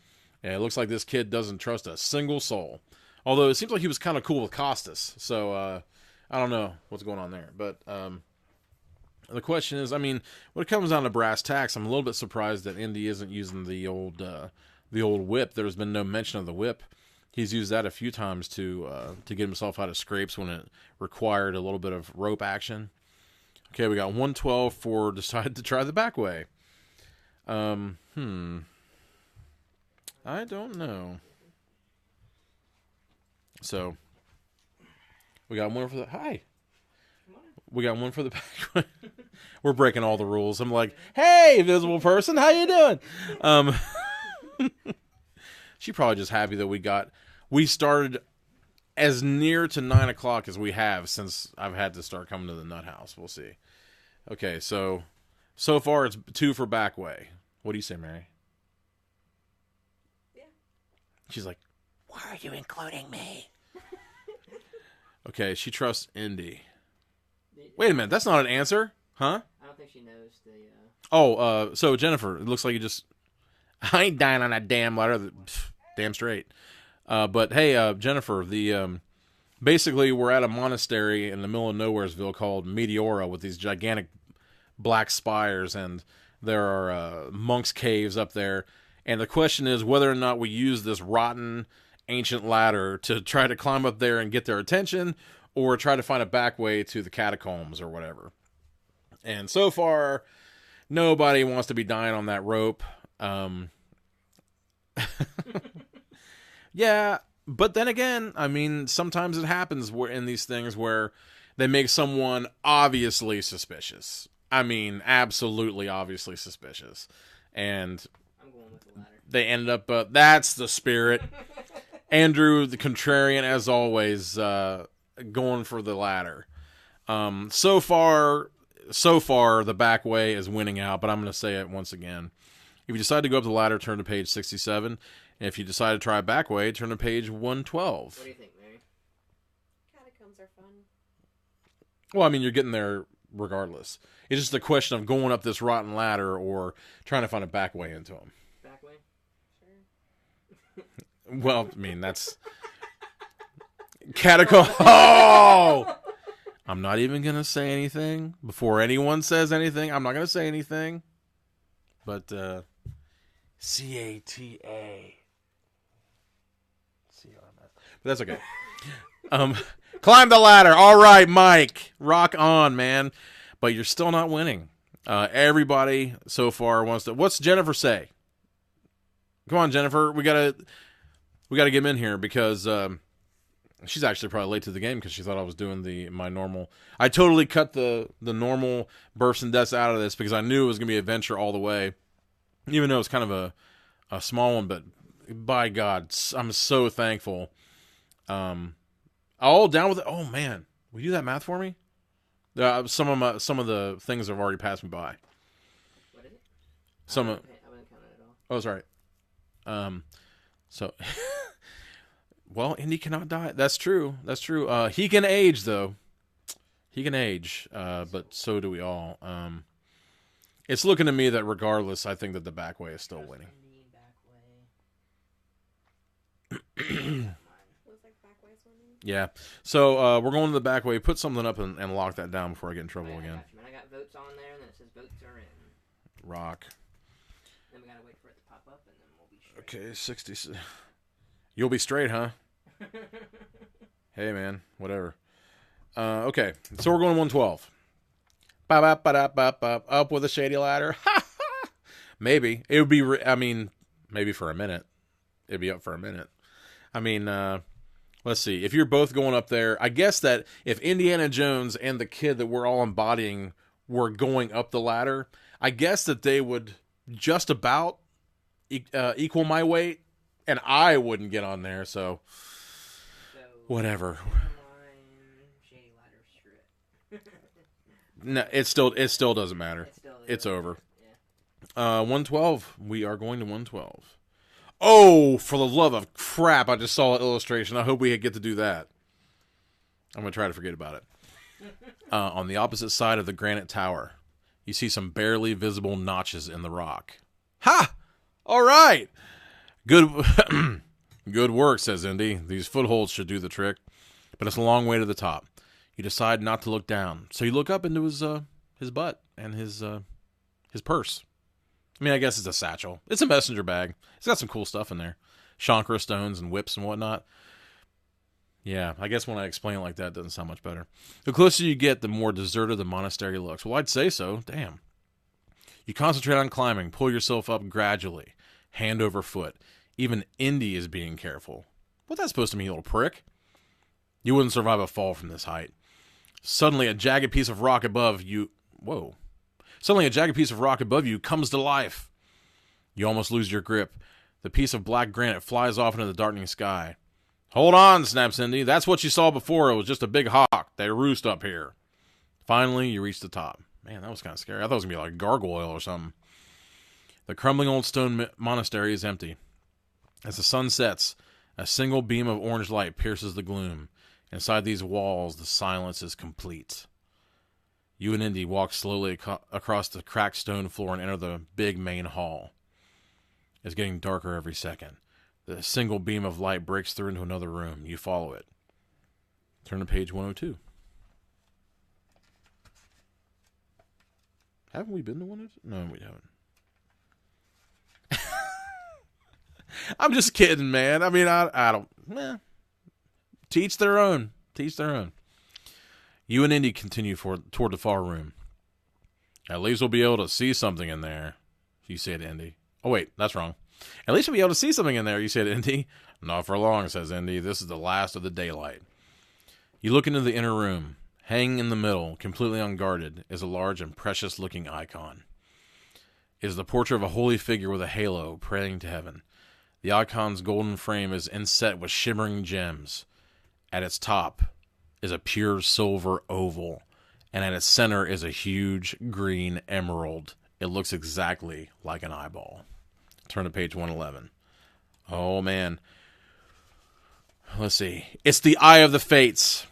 [SPEAKER 2] And it looks like this kid doesn't trust a single soul. Although it seems like he was kind of cool with Costas. So I don't know what's going on there. But the question is, I mean, when it comes down to brass tacks, I'm a little bit surprised that Indy isn't using the old whip. There's been no mention of the whip. He's used that a few times to get himself out of scrapes when it required a little bit of rope action. Okay, we got 112 for decide to try the back way. I don't know. So we got one for the We got one for the back way. We're breaking all the rules. I'm like, "Hey, invisible person, how you doing?" She's probably just happy that we started as near to 9 o'clock as we have since I've had to start coming to the nut house. We'll see. Okay, so far it's 2 for back way. What do you say, Mary?
[SPEAKER 3] Yeah.
[SPEAKER 2] She's like, "Why are you including me?" Okay, she trusts Indy. Wait a minute, that's not an answer, huh?
[SPEAKER 1] I don't think she knows the...
[SPEAKER 2] So Jennifer, it looks like you just... I ain't dying on that damn ladder. Damn straight. But hey, Jennifer, basically we're at a monastery in the middle of Nowheresville called Meteora with these gigantic black spires, and there are monks' caves up there. And the question is whether or not we use this rotten ancient ladder to try to climb up there and get their attention, or try to find a back way to the catacombs or whatever. And so far, nobody wants to be dying on that rope. Yeah, but then again, I mean, sometimes it happens in these things where they make someone obviously suspicious. I mean, absolutely obviously suspicious. And
[SPEAKER 1] I'm going with the ladder.
[SPEAKER 2] they ended up, that's the spirit. Andrew, the contrarian, as always, going for the ladder. So far, the back way is winning out, but I'm going to say it once again. If you decide to go up the ladder, turn to page 67. And if you decide to try a back way, turn to page 112.
[SPEAKER 1] What do you think, Mary?
[SPEAKER 3] Catacombs are fun.
[SPEAKER 2] Well, I mean, you're getting there regardless. It's just a question of going up this rotten ladder or trying to find a back way into them.
[SPEAKER 1] Back way?
[SPEAKER 3] Sure.
[SPEAKER 2] Well, I mean, that's... Catacomb. Oh! I'm not even going to say anything. Before anyone says anything, I'm not going to say anything. But, CATA. But that's okay. Climb the ladder. All right, Mike. Rock on, man. But you're still not winning. Everybody so far wants to. What's Jennifer say? Come on, Jennifer. We gotta get him in here because she's actually probably late to the game because she thought I was doing my normal. I totally cut the normal births and deaths out of this because I knew it was gonna be adventure all the way, even though it's kind of a small one. But by God, I'm so thankful. All down with it. Oh man, will you do that math for me? Some of the things have already passed me by.
[SPEAKER 1] What is it?
[SPEAKER 2] Some.
[SPEAKER 1] I haven't counted it all.
[SPEAKER 2] Oh, sorry. So, well, Indy cannot die. That's true. That's true. He can age though. He can age. But so do we all. It's looking to me that regardless, I think that the back way is still winning.
[SPEAKER 3] Looks like back way's winning.
[SPEAKER 2] Yeah. So we're going to the back way. Put something up and lock that down before I get in trouble again.
[SPEAKER 1] I got votes on there, and then it says votes are in.
[SPEAKER 2] Rock.
[SPEAKER 1] Then we gotta wait for it to pop up, and then we'll be straight.
[SPEAKER 2] Okay, 60. You'll be straight, huh? Hey, man. Whatever. Okay, so we're going 112. Up with a shady ladder. Maybe. It would be, maybe for a minute. It'd be up for a minute. Let's see. If you're both going up there, I guess that if Indiana Jones and the kid that we're all embodying were going up the ladder, I guess that they would just about equal my weight, and I wouldn't get on there, so whatever.
[SPEAKER 1] Shady ladder, screw it.
[SPEAKER 2] No, it still doesn't matter. It's over.
[SPEAKER 1] Yeah.
[SPEAKER 2] 112. We are going to 112. Oh, for the love of crap! I just saw an illustration. I hope we get to do that. I'm gonna try to forget about it. On the opposite side of the granite tower, you see some barely visible notches in the rock. Ha! All right. Good good work, says Indy. These footholds should do the trick, but it's a long way to the top. You decide not to look down, so you look up into his butt and his purse. I guess it's a satchel. It's a messenger bag. It's got some cool stuff in there. Shankara stones and whips and whatnot. Yeah, I guess when I explain it like that, it doesn't sound much better. The closer you get, the more deserted the monastery looks. Well, I'd say so. Damn. You concentrate on climbing. Pull yourself up gradually. Hand over foot. Even Indy is being careful. What's that supposed to mean, you little prick? You wouldn't survive a fall from this height. Suddenly, a jagged piece of rock above you... Whoa. Suddenly, a jagged piece of rock above you comes to life. You almost lose your grip. The piece of black granite flies off into the darkening sky. Hold on, snaps Indy. That's what you saw before. It was just a big hawk. They roost up here. Finally, you reach the top. Man, that was kind of scary. I thought it was going to be like gargoyle or something. The crumbling old stone monastery is empty. As the sun sets, a single beam of orange light pierces the gloom. Inside these walls, the silence is complete. You and Indy walk slowly across the cracked stone floor and enter the big main hall. It's getting darker every second. The single beam of light breaks through into another room. You follow it. Turn to page 102. Haven't we been to 102? No, we haven't. I'm just kidding, man. I don't... Teach their own. Teach their own. You and Indy continue toward the far room. At least we'll be able to see something in there, you say to Indy. Oh, wait, that's wrong. At least we'll be able to see something in there, you say to Indy. Not for long, says Indy. This is the last of the daylight. You look into the inner room. Hanging in the middle, completely unguarded, is a large and precious-looking icon. It is the portrait of a holy figure with a halo praying to heaven. The icon's golden frame is inset with shimmering gems. At its top is a pure silver oval, and at its center is a huge green emerald. It looks exactly like an eyeball. Turn to page 111. Oh, man. Let's see. It's the Eye of the Fates.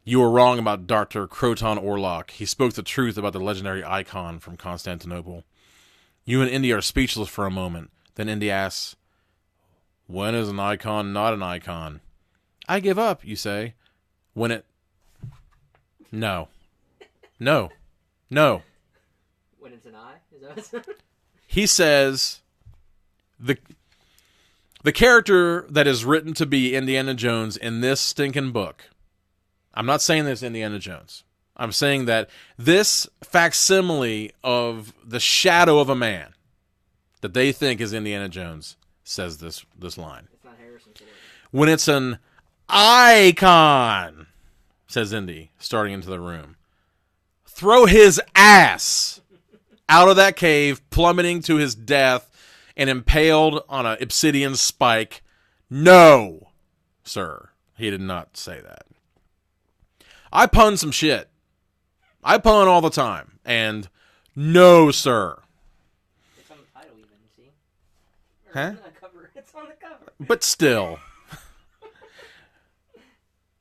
[SPEAKER 2] You were wrong about Dr. Croton Orlok. He spoke the truth about the legendary icon from Constantinople. You and Indy are speechless for a moment. Then Indy asks, when is an icon not an icon? I give up, you say. When it... No. No. No.
[SPEAKER 1] When it's an eye? Is that
[SPEAKER 2] He says... The The character that is written to be Indiana Jones in this stinking book, I'm not saying this Indiana Jones. I'm saying that this facsimile of the shadow of a man that they think is Indiana Jones says this line.
[SPEAKER 1] It's not Harrison Ford.
[SPEAKER 2] When it's an icon, says Indy, starting into the room, throw his ass out of that cave, plummeting to his death and impaled on an obsidian spike. No, sir. He did not say that. I pun some shit. I pun all the time. And no, sir.
[SPEAKER 1] It's on the title even, see?
[SPEAKER 2] Huh?
[SPEAKER 1] On the cover. It's on the cover.
[SPEAKER 2] But still.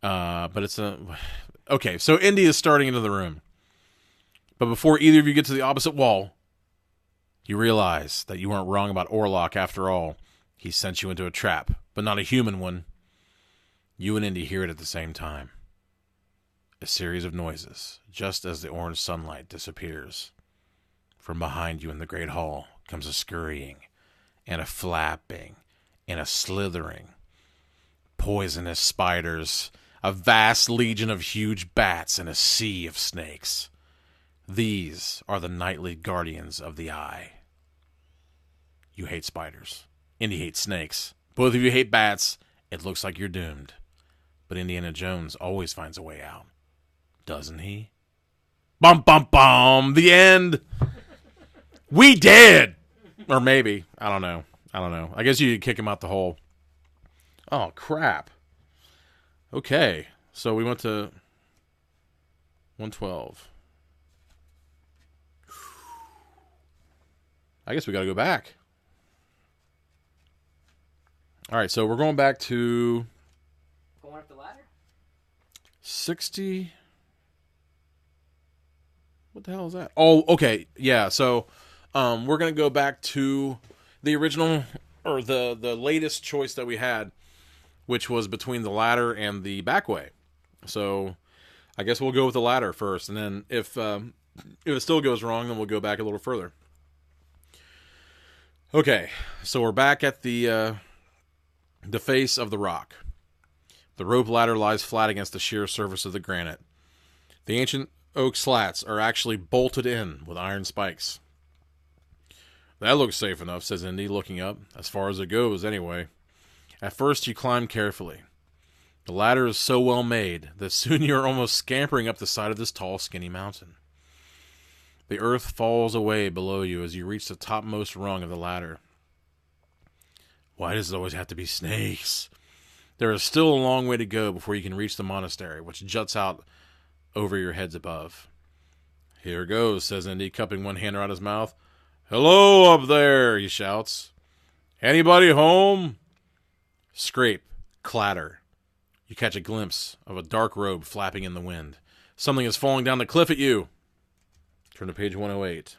[SPEAKER 2] But it's a... Okay, so Indy is starting into the room. But before either of you get to the opposite wall, you realize that you weren't wrong about Orlok after all. He sent you into a trap, but not a human one. You and Indy hear it at the same time. A series of noises, just as the orange sunlight disappears. From behind you in the great hall comes a scurrying, and a flapping, and a slithering. Poisonous spiders, a vast legion of huge bats, and a sea of snakes. These are the nightly guardians of the eye. You hate spiders. Indy hates snakes. Both of you hate bats. It looks like you're doomed. But Indiana Jones always finds a way out. Doesn't he? Bum, bum, bum. The end. We did. Or maybe. I don't know. I guess you could kick him out the hole. Oh, crap. Okay. So we went to 112. I guess we got to go back. All right, so we're going back to...
[SPEAKER 1] Going up the ladder?
[SPEAKER 2] 60... What the hell is that? Oh, okay. Yeah, so we're going to go back to the original, or the latest choice that we had, which was between the ladder and the back way. So I guess we'll go with the ladder first, and then if it still goes wrong, then we'll go back a little further. Okay, so we're back at the face of the rock. The rope ladder lies flat against the sheer surface of the granite. The ancient oak slats are actually bolted in with iron spikes. That looks safe enough, says Indy, looking up, as far as it goes, anyway. At first, you climb carefully. The ladder is so well made that soon you are almost scampering up the side of this tall, skinny mountain. The earth falls away below you as you reach the topmost rung of the ladder. Why does it always have to be snakes? There is still a long way to go before you can reach the monastery, which juts out over your heads above. Here goes, says Indy, cupping one hand around his mouth. Hello up there, he shouts. Anybody home? Scrape, clatter. You catch a glimpse of a dark robe flapping in the wind. Something is falling down the cliff at you. Turn to page 108.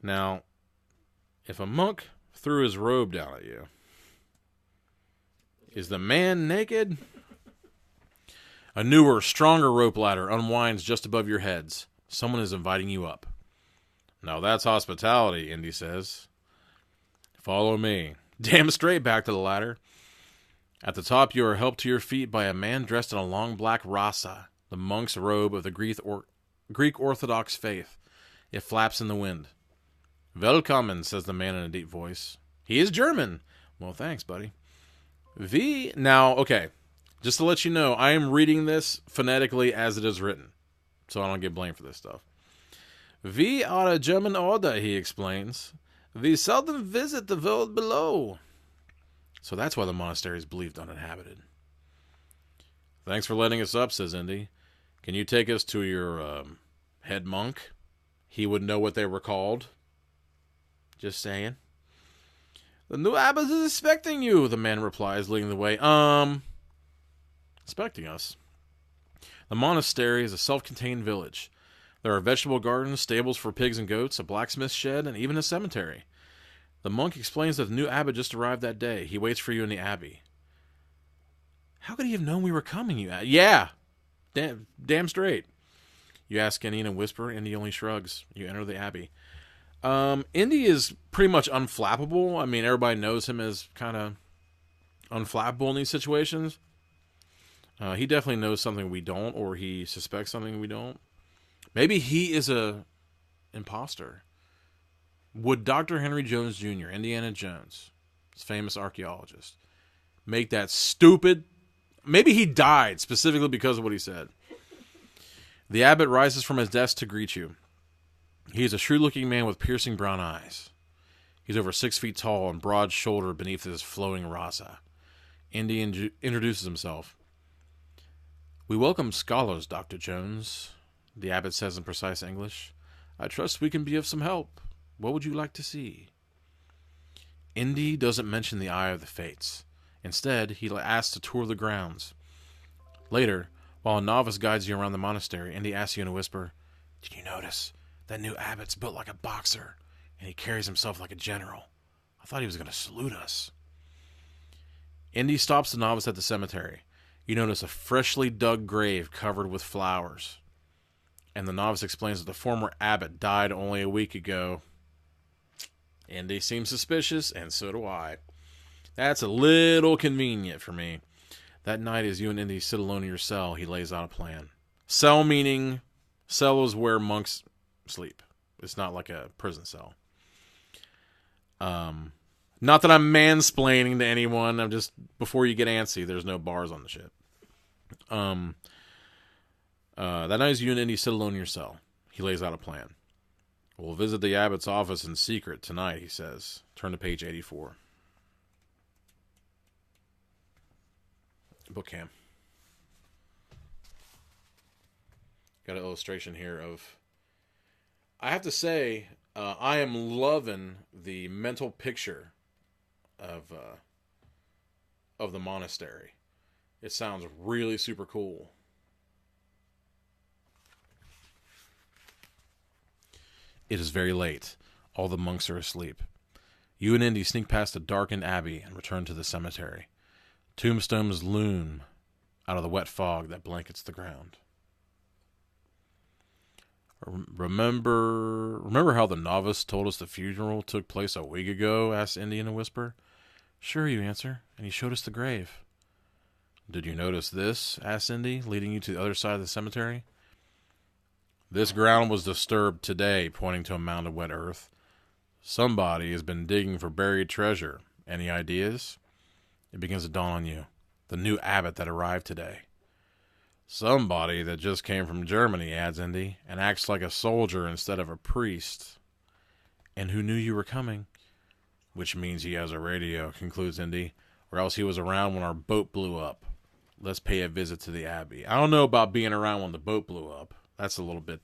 [SPEAKER 2] Now, if a monk threw his robe down at you, is the man naked? A newer, stronger rope ladder unwinds just above your heads. Someone is inviting you up. Now that's hospitality, Indy says. Follow me. Damn straight back to the ladder. At the top, you are helped to your feet by a man dressed in a long black rasa, the monk's robe of the Greek Orthodox faith. It flaps in the wind. Willkommen, says the man in a deep voice. He is German. Well, thanks, buddy. Now, okay. Just to let you know, I am reading this phonetically as it is written, so I don't get blamed for this stuff. We are a German order, he explains. We seldom visit the world below. So that's why the monastery is believed uninhabited. Thanks for letting us up, says Indy. Can you take us to your head monk? He would know what they were called. Just saying. The new abbot is expecting you, the man replies, leading the way. Expecting us. The monastery is a self-contained village. There are vegetable gardens, stables for pigs and goats, a blacksmith shed, and even a cemetery. The monk explains that the new abbot just arrived that day. He waits for you in the abbey. How could he have known we were coming? Yeah. Damn straight. You ask Indy in a whisper, and he only shrugs. You enter the abbey. Indy is pretty much unflappable. I mean, everybody knows him as kind of unflappable in these situations. He definitely knows something we don't, or he suspects something we don't. Maybe he is a imposter. Would Dr. Henry Jones Jr., Indiana Jones, famous archaeologist, make that stupid... Maybe he died specifically because of what he said. The abbot rises from his desk to greet you. He is a shrewd-looking man with piercing brown eyes. He's over 6 feet tall and broad-shouldered beneath his flowing rasa. Indy introduces himself. "We welcome scholars, Dr. Jones," the abbot says in precise English. "I trust we can be of some help. What would you like to see?" Indy doesn't mention the Eye of the Fates. Instead, he asks to tour the grounds. Later, while a novice guides you around the monastery, Indy asks you in a whisper, "Did you notice? That new abbot's built like a boxer, and he carries himself like a general. I thought he was going to salute us." Indy stops the novice at the cemetery. You notice a freshly dug grave covered with flowers. And the novice explains that the former abbot died only a week ago. Indy seems suspicious, and so do I. That's a little convenient for me. That night, as you and Indy sit alone in your cell, he lays out a plan. Cell meaning, cell is where monks sleep. It's not like a prison cell. Not that I'm mansplaining to anyone. I'm just, before you get antsy, there's no bars on the shit. That night, as you and Indy sit alone in your cell, he lays out a plan. "We'll visit the abbot's office in secret tonight," he says. Turn to page 84. Book cam. Got an illustration here of... I have to say, I am loving the mental picture of the monastery. It sounds really super cool. It is very late. All the monks are asleep. You and Indy sneak past the darkened abbey and return to the cemetery. Tombstones loom out of the wet fog that blankets the ground. Remember how the novice told us the funeral took place a week ago?" asked Indy in a whisper. "Sure," you answer, "and he showed us the grave." "Did you notice this?" asked Indy, leading you to the other side of the cemetery. "This ground was disturbed today," pointing to a mound of wet earth. "Somebody has been digging for buried treasure. Any ideas?" It begins to dawn on you. The new abbot that arrived today. "Somebody that just came from Germany," adds Indy, "and acts like a soldier instead of a priest." "And who knew you were coming?" "Which means he has a radio," concludes Indy, "or else he was around when our boat blew up. Let's pay a visit to the abbey." I don't know about being around when the boat blew up. That's a little bit,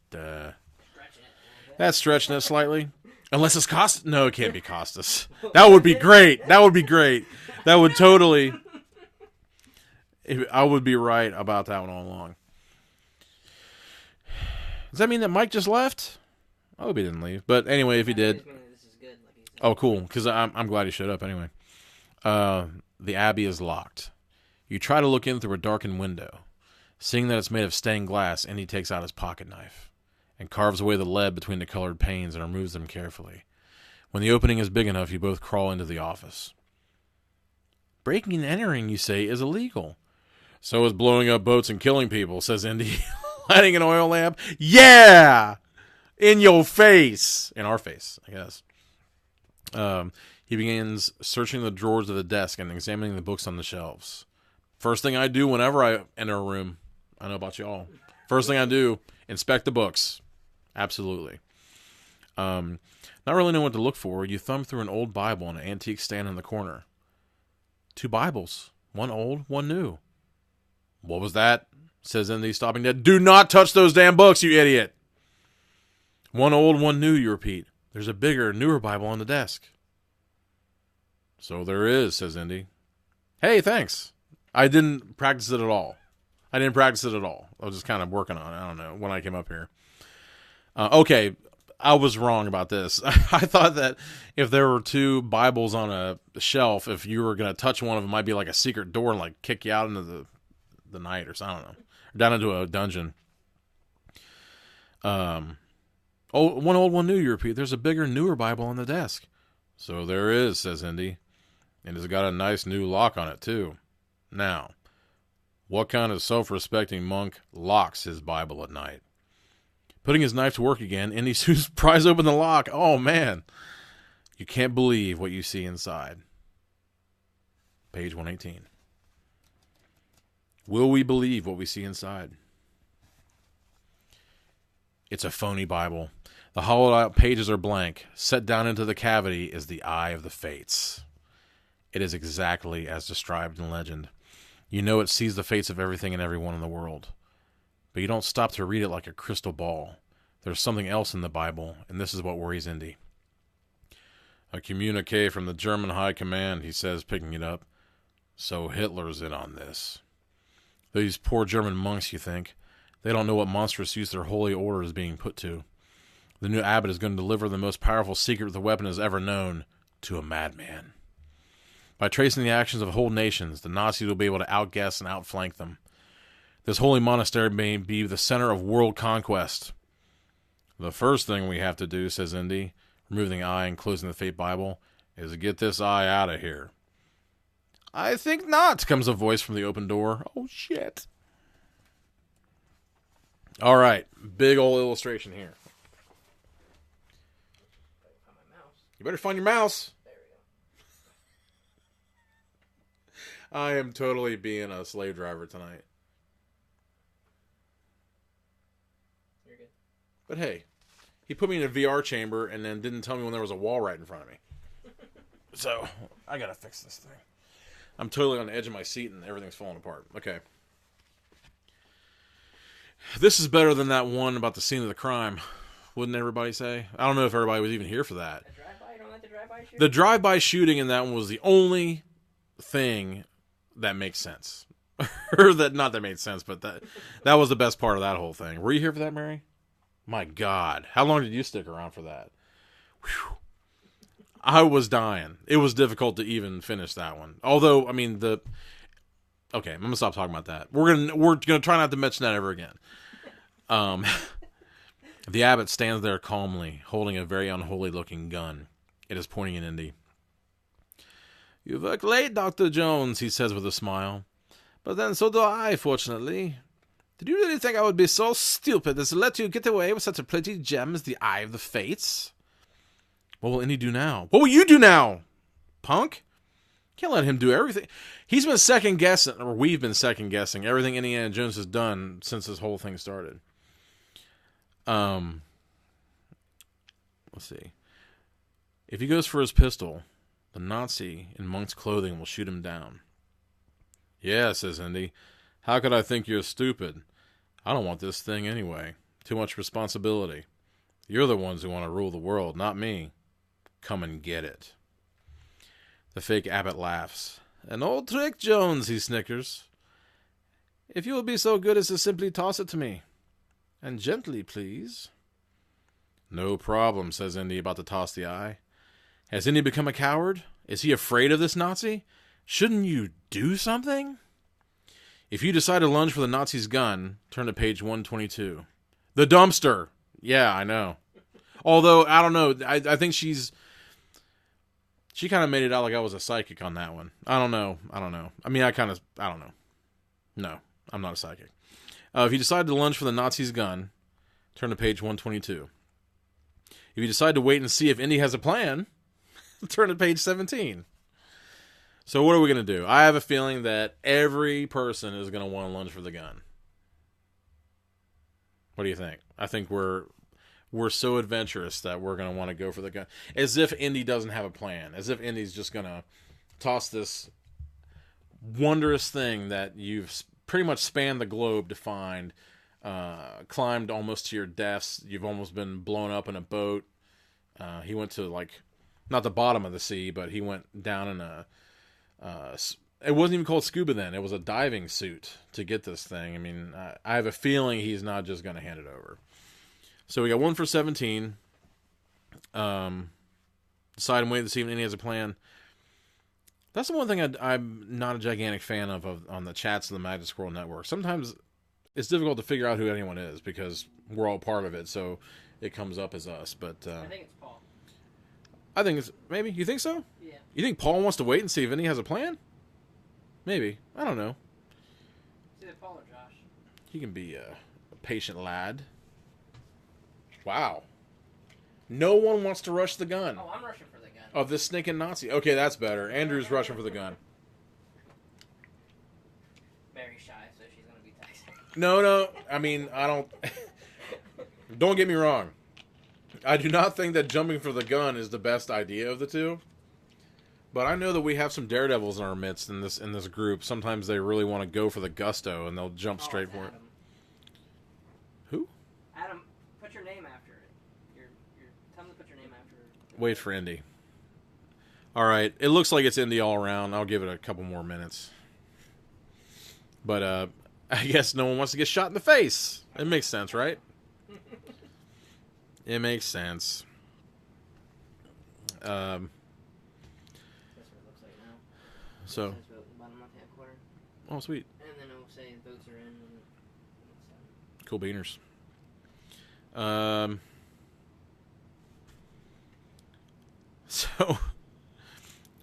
[SPEAKER 2] that's stretching it slightly. Unless it's Costas. No, it can't be Costas. That would be great. That would be great. That would totally... I would be right about that one all along. Does that mean that Mike just left? I hope he didn't leave. But anyway, if he did... Oh, cool. Because I'm glad he showed up anyway. The abbey is locked. You try to look in through a darkened window. Seeing that it's made of stained glass, Indy takes out his pocket knife and carves away the lead between the colored panes and removes them carefully. When the opening is big enough, you both crawl into the office. "Breaking and entering, you say, is illegal." "So is blowing up boats and killing people," says Indy, lighting an oil lamp. "Yeah! In your face!" In our face, I guess. He begins searching the drawers of the desk and examining the books on the shelves. First thing I do whenever I enter a room, I know about y'all. First thing I do, inspect the books. Absolutely. Not really knowing what to look for, you thumb through an old Bible on an antique stand in the corner. 2 Bibles. One old, one new. "What was that?" says Indy, stopping dead. "Do not touch those damn books, you idiot!" "One old, one new," you repeat. "There's a bigger, newer Bible on the desk." "So there is," says Indy. "Hey, thanks. I didn't practice it at all. I was just kind of working on it. I don't know, when I came up here. Okay, I was wrong about this. I thought that if there were 2 Bibles on a shelf, if you were going to touch one of them, it might be like a secret door and like kick you out into the night or something. I don't know. Or down into a dungeon. Oh, one old, one new, you repeat. There's a bigger, newer Bible on the desk. So there is, says Indy. And it's got a nice new lock on it, too. Now, what kind of self-respecting monk locks his Bible at night? Putting his knife to work again, Indy soon pries open the lock. Oh, man. You can't believe what you see inside. Page 118. Will we believe what we see inside? It's a phony Bible. The hollowed-out pages are blank. Set down into the cavity is the eye of the fates. It is exactly as described in legend. You know it sees the fates of everything and everyone in the world. But you don't stop to read it like a crystal ball. There's something else in the Bible, and this is what worries Indy. A communique from the German High Command, he says, picking it up. So Hitler's in on this. These poor German monks, you think. They don't know what monstrous use their holy order is being put to. The new abbot is going to deliver the most powerful secret the weapon has ever known to a madman. By tracing the actions of whole nations, the Nazis will be able to outguess and outflank them. This holy monastery may be the center of world conquest. The first thing we have to do, says Indy, removing the eye and closing the Fate Bible, is to get this eye out of here. I think not, comes a voice from the open door. Oh, shit. All right, big old illustration here.
[SPEAKER 1] Find my mouse.
[SPEAKER 2] You better find your mouse.
[SPEAKER 1] There we go.
[SPEAKER 2] I am totally being a slave driver tonight.
[SPEAKER 1] You're good.
[SPEAKER 2] But hey, he put me in a VR chamber and then didn't tell me when there was a wall right in front of me. So, I gotta fix this thing. I'm totally on the edge of my seat and everything's falling apart. Okay. This is better than that one about the scene of the crime, wouldn't everybody say? I don't know if everybody was even here for that.
[SPEAKER 1] A drive-by? You don't like the drive-by shooting?
[SPEAKER 2] The drive-by shooting in that one was the only thing that makes sense. Or that, not that made sense, but that was the best part of that whole thing. Were you here for that, Mary? My God. How long did you stick around for that? Whew. I was dying. It was difficult to even finish that one. Although, I mean, okay, I'm gonna stop talking about that. We're gonna try not to mention that ever again. The abbot stands there calmly, holding a very unholy-looking gun. It is pointing at Indy. You work late, Dr. Jones, he says with a smile. But then so do I, fortunately. Did you really think I would be so stupid as to let you get away with such a pretty gem as the Eye of the Fates? What will Indy do now? What will you do now, punk? Can't let him do everything. He's been second-guessing, or we've been second-guessing, everything Indiana Jones has done since this whole thing started. Let's see. If he goes for his pistol, the Nazi in monk's clothing will shoot him down. Yeah, says Indy. How could I think you're stupid? I don't want this thing anyway. Too much responsibility. You're the ones who want to rule the world, not me. Come and get it. The fake abbot laughs. An old trick, Jones, he snickers. If you will be so good as to simply toss it to me. And gently, please. No problem, says Indy, about to toss the eye. Has Indy become a coward? Is he afraid of this Nazi? Shouldn't you do something? If you decide to lunge for the Nazi's gun, turn to page 122. The dumpster! Yeah, I know. Although, I don't know, I think she kind of made it out like I was a psychic on that one. I don't know. I mean, I don't know. No, I'm not a psychic. If you decide to lunge for the Nazi's gun, turn to page 122. If you decide to wait and see if Indy has a plan, turn to page 17. So what are we going to do? I have a feeling that every person is going to want to lunge for the gun. What do you think? I think we're so adventurous that we're going to want to go for the gun. As if Indy doesn't have a plan. As if Indy's just going to toss this wondrous thing that you've pretty much spanned the globe to find, climbed almost to your deaths. You've almost been blown up in a boat. He went to, like, not the bottom of the sea, but he went down in a... it wasn't even called scuba then. It was a diving suit to get this thing. I mean, I have a feeling he's not just going to hand it over. So we got 1 for 17. Decide and wait to see if Indy has a plan. That's the one thing I'm not a gigantic fan of on the chats of the Magic Squirrel Network. Sometimes it's difficult to figure out who anyone is because we're all part of it. So it comes up as us. But
[SPEAKER 1] I think it's Paul.
[SPEAKER 2] I think it's maybe. You think so?
[SPEAKER 1] Yeah.
[SPEAKER 2] You think Paul wants to wait and see if Indy has a plan? Maybe. I don't know.
[SPEAKER 1] It's either Paul or Josh.
[SPEAKER 2] He can be a patient lad. Wow. No one wants to rush the gun.
[SPEAKER 1] Oh, I'm rushing for the gun.
[SPEAKER 2] Of this stinking Nazi. Okay, that's better. Andrew's rushing for the gun.
[SPEAKER 1] Very shy, so she's going to be texting.
[SPEAKER 2] No. I mean, I don't... Don't get me wrong. I do not think that jumping for the gun is the best idea of the two. But I know that we have some daredevils in our midst in this group. Sometimes they really want to go for the gusto, and they'll jump straight for it.
[SPEAKER 1] Adam.
[SPEAKER 2] Who?
[SPEAKER 1] Adam, put your name after it. Tell them to put your name after it.
[SPEAKER 2] Wait for Indy. All right. It looks like it's Indy all around. I'll give it a couple more minutes. But I guess no one wants to get shot in the face. It makes sense, right? It makes sense.
[SPEAKER 1] That's what it looks like now.
[SPEAKER 2] So.
[SPEAKER 1] It says vote in the bottom left-hand corner.
[SPEAKER 2] Oh, sweet.
[SPEAKER 1] And then it will say votes are in. And
[SPEAKER 2] Cool beaners.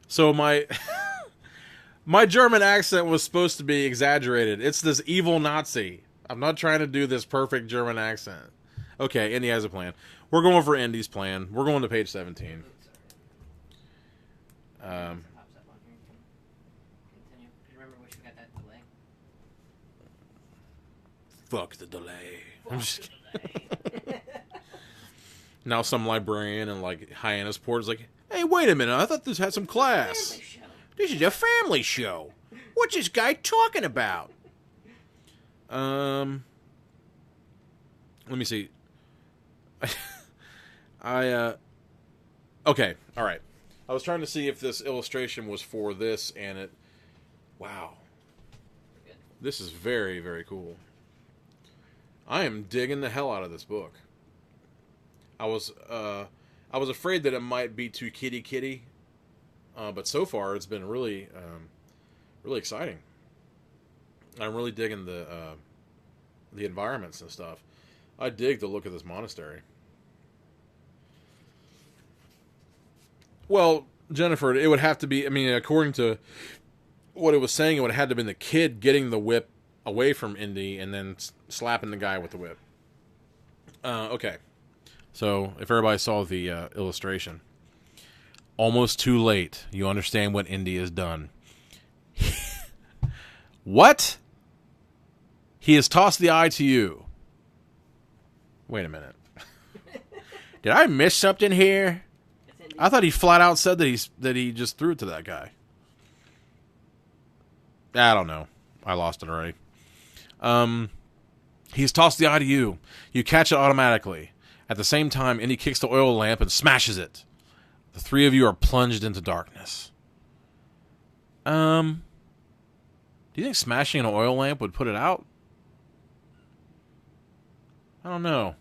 [SPEAKER 2] So my my German accent was supposed to be exaggerated. It's this evil Nazi. I'm not trying to do this perfect German accent. Okay, Indy has a plan. We're going for Indy's plan. We're going to page 17.
[SPEAKER 1] pops up on here. You can continue. Remember, we should got that delay.
[SPEAKER 2] Fuck the delay. I'm just kidding. Now some librarian in like Hyannisport is like, hey, wait a minute. I thought this had some class. This is a family show. What's this guy talking about? Let me see. Okay, all right. I was trying to see if this illustration was for this, and it... Wow. This is very, very cool. I am digging the hell out of this book. I was afraid that it might be too kitty, but so far it's been really, really exciting. I'm really digging the environments and stuff. I dig the look of this monastery. Well, Jennifer, it would have to be, I mean, according to what it was saying, it would have had to have been the kid getting the whip away from Indy and then slapping the guy with the whip. Okay. So, if everybody saw the illustration. Almost too late. You understand what Indy has done. What? He has tossed the eye to you. Wait a minute. Did I miss something here? I thought he flat out said that he just threw it to that guy. I don't know. I lost it already. He's tossed the eye to you. You catch it automatically. At the same time, Indy kicks the oil lamp and smashes it. The three of you are plunged into darkness. Do you think smashing an oil lamp would put it out? I don't know.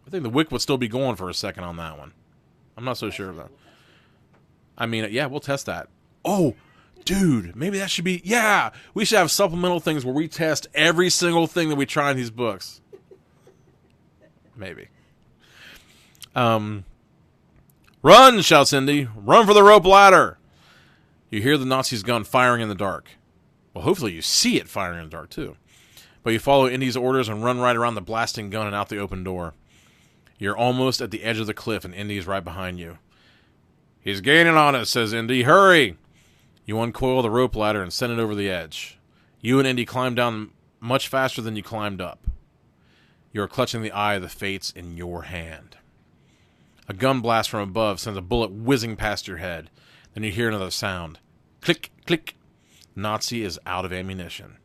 [SPEAKER 2] I think the wick would still be going for a second on that one. I'm not so sure of that. I mean, yeah, we'll test that. Oh, dude, maybe that should be... Yeah, we should have supplemental things where we test every single thing that we try in these books. Maybe. Run, shouts Indy. Run for the rope ladder. You hear the Nazi's gun firing in the dark. Well, hopefully you see it firing in the dark, too. But you follow Indy's orders and run right around the blasting gun and out the open door. You're almost at the edge of the cliff, and Indy's right behind you. He's gaining on us, says Indy. Hurry! You uncoil the rope ladder and send it over the edge. You and Indy climb down much faster than you climbed up. You are clutching the eye of the fates in your hand. A gun blast from above sends a bullet whizzing past your head. Then you hear another sound. Click, click. Nazi is out of ammunition.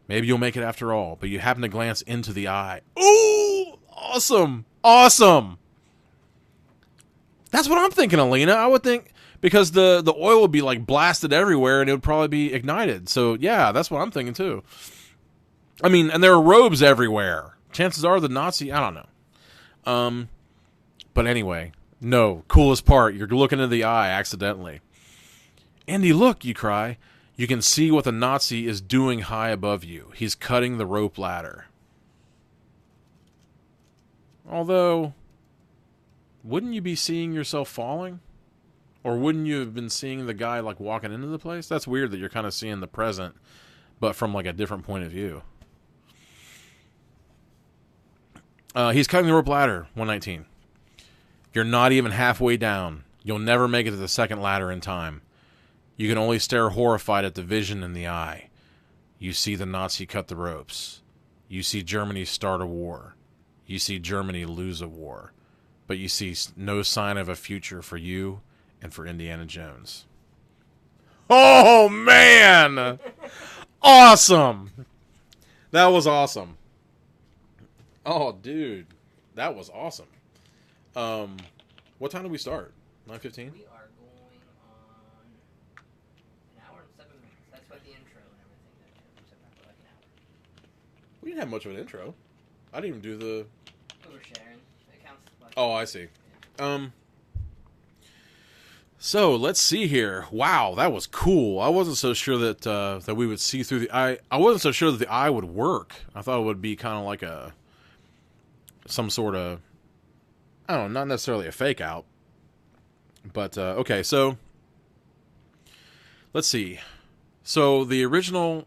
[SPEAKER 2] Maybe you'll make it after all, but you happen to glance into the eye. Ooh! Awesome! Awesome! That's what I'm thinking, Alina. I would think, because the oil would be like blasted everywhere and it would probably be ignited. So, yeah, that's what I'm thinking, too. I mean, and there are robes everywhere. Chances are the Nazi, I don't know. But anyway, no, coolest part, you're looking into the eye accidentally. Indy, look, you cry. You can see what the Nazi is doing high above you. He's cutting the rope ladder. Although, wouldn't you be seeing yourself falling? Or wouldn't you have been seeing the guy, like, walking into the place? That's weird that you're kind of seeing the present, but from, like, a different point of view. He's cutting the rope ladder, 119. You're not even halfway down. You'll never make it to the second ladder in time. You can only stare horrified at the vision in the eye. You see the Nazi cut the ropes. You see Germany start a war. You see Germany lose a war. But you see no sign of a future for you and for Indiana Jones. Oh, man! Awesome! That was awesome. Oh, dude. That was awesome. What time did we start? 9:15?
[SPEAKER 1] We are going on an hour and 7 minutes. That's like the intro and everything. Except for like an hour.
[SPEAKER 2] We didn't have much of an intro. I didn't even do the...
[SPEAKER 1] We were sharing. It counts like...
[SPEAKER 2] Oh, I see. So, let's see here. Wow, that was cool. I wasn't so sure that that we would see through the eye. I wasn't so sure that the eye would work. I thought it would be kind of like some sort of... I don't know, not necessarily a fake out. But, okay, so... Let's see. So, the original...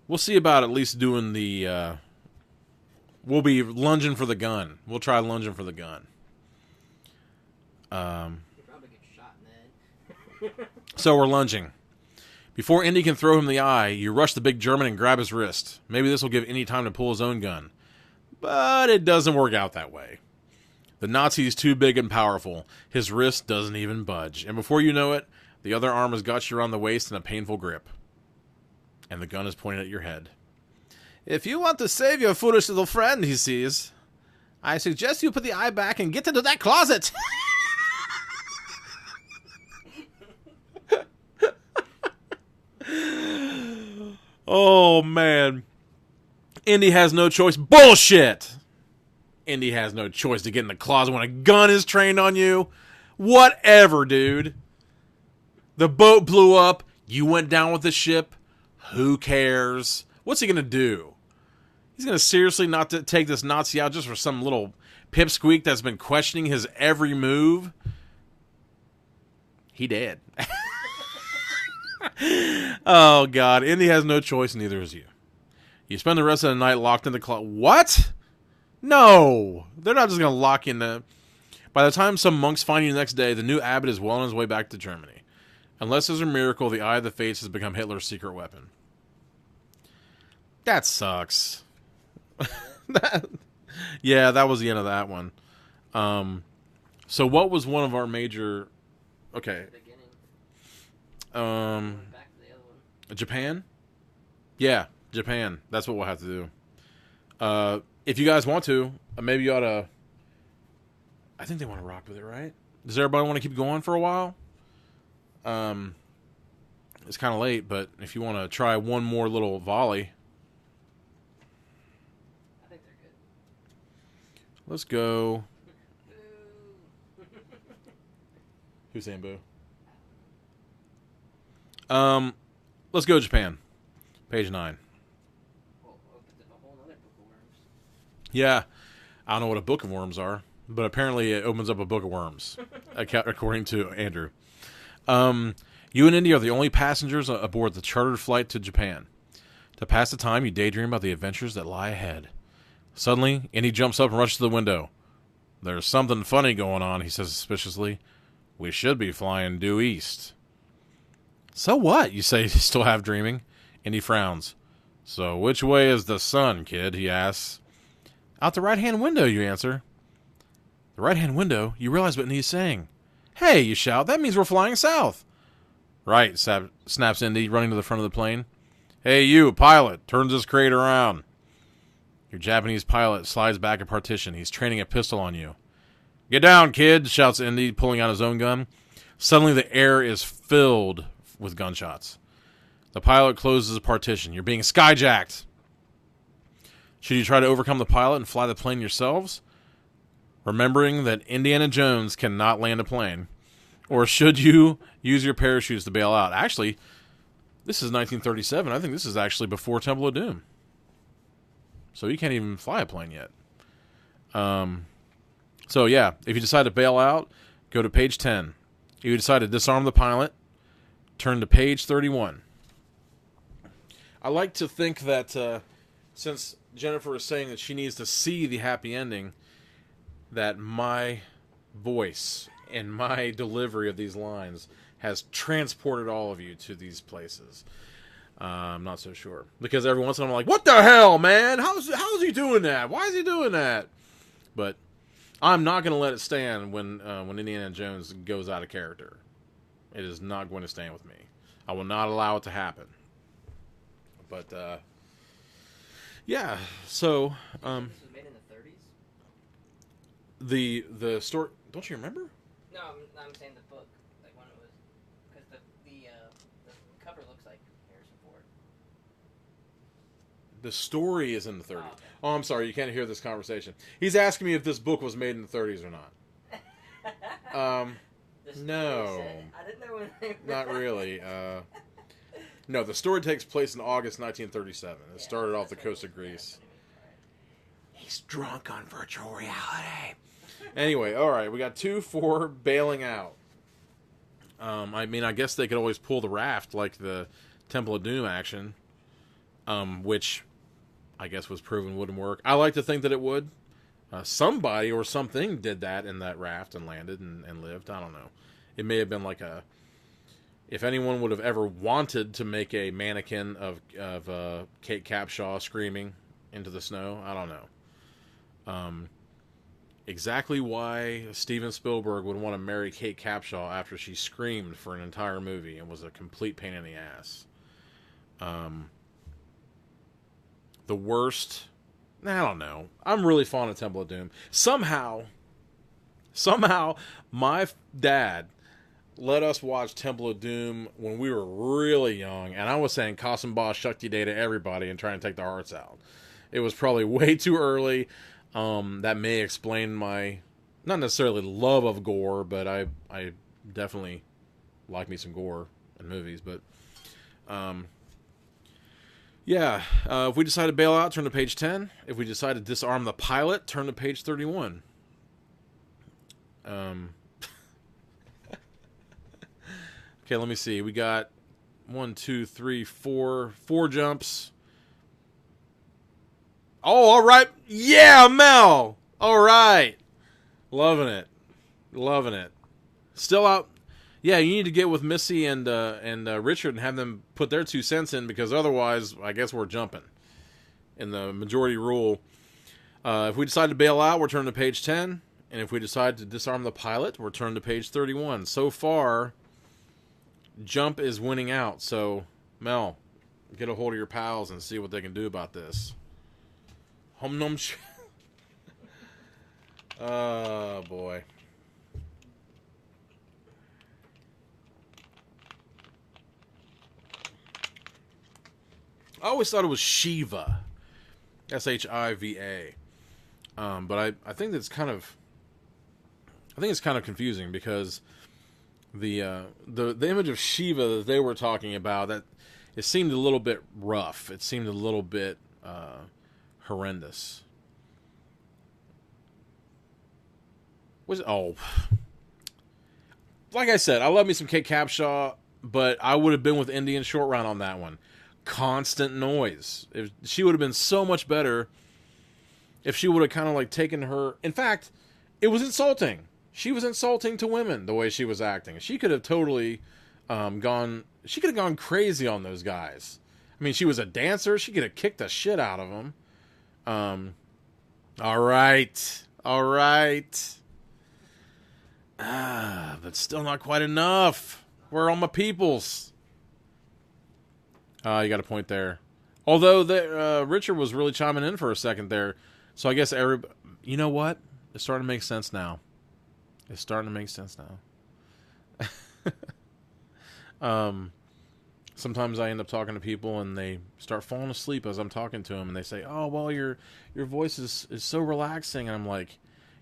[SPEAKER 2] We'll see about at least doing the... We'll be lunging for the gun. We'll try lunging for the gun.
[SPEAKER 1] You'll probably get shot in the head.
[SPEAKER 2] So we're lunging. Before Indy can throw him the eye, you rush the big German and grab his wrist. Maybe this will give Indy time to pull his own gun. But it doesn't work out that way. The Nazi is too big and powerful. His wrist doesn't even budge. And before you know it, the other arm has got you around the waist in a painful grip. And the gun is pointed at your head. If you want to save your foolish little friend, he says, I suggest you put the eye back and get into that closet. Oh, man. Indy has no choice. Bullshit! Indy has no choice to get in the closet when a gun is trained on you. Whatever, dude. The boat blew up. You went down with the ship. Who cares? What's he going to do? He's going to seriously not take this Nazi out just for some little pipsqueak that's been questioning his every move? He dead. Oh, God. Indy has no choice, neither is you. You spend the rest of the night locked in the closet. What? No. They're not just going to lock you in the... By the time some monks find you the next day, the new abbot is well on his way back to Germany. Unless there's a miracle, the Eye of the Fates has become Hitler's secret weapon. That sucks. Yeah, that was the end of that one. So what was one of our major... Okay.
[SPEAKER 1] Back to the other one.
[SPEAKER 2] Japan? Yeah, Japan. That's what we'll have to do. If you guys want to, maybe you ought to... I think they want to rock with it, right? Does everybody want to keep going for a while? It's kind of late, but if you want to try one more little volley...
[SPEAKER 1] I think they're good.
[SPEAKER 2] Let's go...
[SPEAKER 1] Boo.
[SPEAKER 2] Who's saying boo? Let's go Japan. Page 9.
[SPEAKER 1] Well, opens up a whole other book of worms.
[SPEAKER 2] Yeah, I don't know what a book of worms are, but apparently it opens up a book of worms, according to Andrew. You and Indy are the only passengers aboard the chartered flight to Japan. To pass the time, you daydream about the adventures that lie ahead. Suddenly, Indy jumps up and rushes to the window. There's something funny going on, he says suspiciously. We should be flying due east. So what? You say, still half dreaming. Indy frowns. So which way is the sun, kid? He asks. Out the right-hand window, you answer. The right-hand window? You realize what Indy's saying. Hey, you shout. That means we're flying south. Right, snaps Indy, running to the front of the plane. Hey, you, pilot. Turn this crate around. Your Japanese pilot slides back a partition. He's training a pistol on you. Get down, kid, shouts Indy, pulling out his own gun. Suddenly the air is filled with gunshots. The pilot closes the partition. You're being skyjacked. Should you try to overcome the pilot and fly the plane yourselves? Remembering that Indiana Jones cannot land a plane. Or should you use your parachutes to bail out? Actually, this is 1937. I think this is actually before Temple of Doom. So you can't even fly a plane yet. So, yeah, if you decide to bail out, go to page 10. If you decide to disarm the pilot, turn to page 31. I like to think that since Jennifer is saying that she needs to see the happy ending, that my voice and my delivery of these lines has transported all of you to these places. I'm not so sure. Because every once in a while I'm like, what the hell, man? How's he doing that? Why is he doing that? But I'm not going to let it stand when Indiana Jones goes out of character. It is not going to stand with me. I will not allow it to happen. But, yeah, so...
[SPEAKER 1] This was made in the 30s?
[SPEAKER 2] The story... Don't you remember?
[SPEAKER 1] No, I'm saying the book. Like when it was... Because the cover looks like Harrison Ford.
[SPEAKER 2] The story is in the 30s.
[SPEAKER 1] Oh, okay.
[SPEAKER 2] Oh, I'm sorry, you can't hear this conversation. He's asking me if this book was made in the 30s or not. No.
[SPEAKER 1] I didn't know when they were.
[SPEAKER 2] Not really. No, the story takes place in August 1937. It started off the coast of Greece. He's drunk on virtual reality. Anyway, all right, we got 2 for bailing out. I mean, I guess they could always pull the raft like the Temple of Doom action, which I guess was proven wouldn't work. I like to think that it would. Somebody or something did that in that raft and landed and lived. I don't know. It may have been like a... If anyone would have ever wanted to make a mannequin of Kate Capshaw screaming into the snow, I don't know. Exactly why Steven Spielberg would want to marry Kate Capshaw after she screamed for an entire movie and was a complete pain in the ass. The worst... I don't know. I'm really fond of Temple of Doom. Somehow, my dad let us watch Temple of Doom when we were really young, and I was saying Kosimba Shakti Day to everybody and trying to take their hearts out. It was probably way too early. That may explain my, not necessarily love of gore, but I definitely like me some gore in movies. But, yeah, if we decide to bail out, turn to page 10. If we decide to disarm the pilot, turn to page 31. Okay, let me see. We got 1, 2, 3, 4 jumps. Oh, all right. Yeah, Mel. All right. Loving it. Still out. Yeah, you need to get with Missy and Richard and have them put their 2 cents in, because otherwise, I guess we're jumping in the majority rule. If we decide to bail out, we're turning to page 10. And if we decide to disarm the pilot, we're turning to page 31. So far, Jump is winning out. So, Mel, get a hold of your pals and see what they can do about this. Hum num. Oh, boy. I always thought it was Shiva. Shiva. But I think that's kind of... I think it's kind of confusing, because the image of Shiva that they were talking about, that it seemed a little bit rough. It seemed a little bit horrendous. Like I said, I love me some Kate Capshaw, but I would have been with Indian Short Round on that one. Constant noise. She would have been so much better if she would have kind of like taken her... In fact, it was insulting. She was insulting to women the way she was acting. She could have totally gone crazy on those guys. I mean, she was a dancer. She could have kicked the shit out of them. All right. But still not quite enough. Where are all my peoples? You got a point there. Although Richard was really chiming in for a second there. So I guess you know what? It's starting to make sense now. Sometimes I end up talking to people and they start falling asleep as I'm talking to them, and they say, "Oh, well, your voice is so relaxing," and I'm like,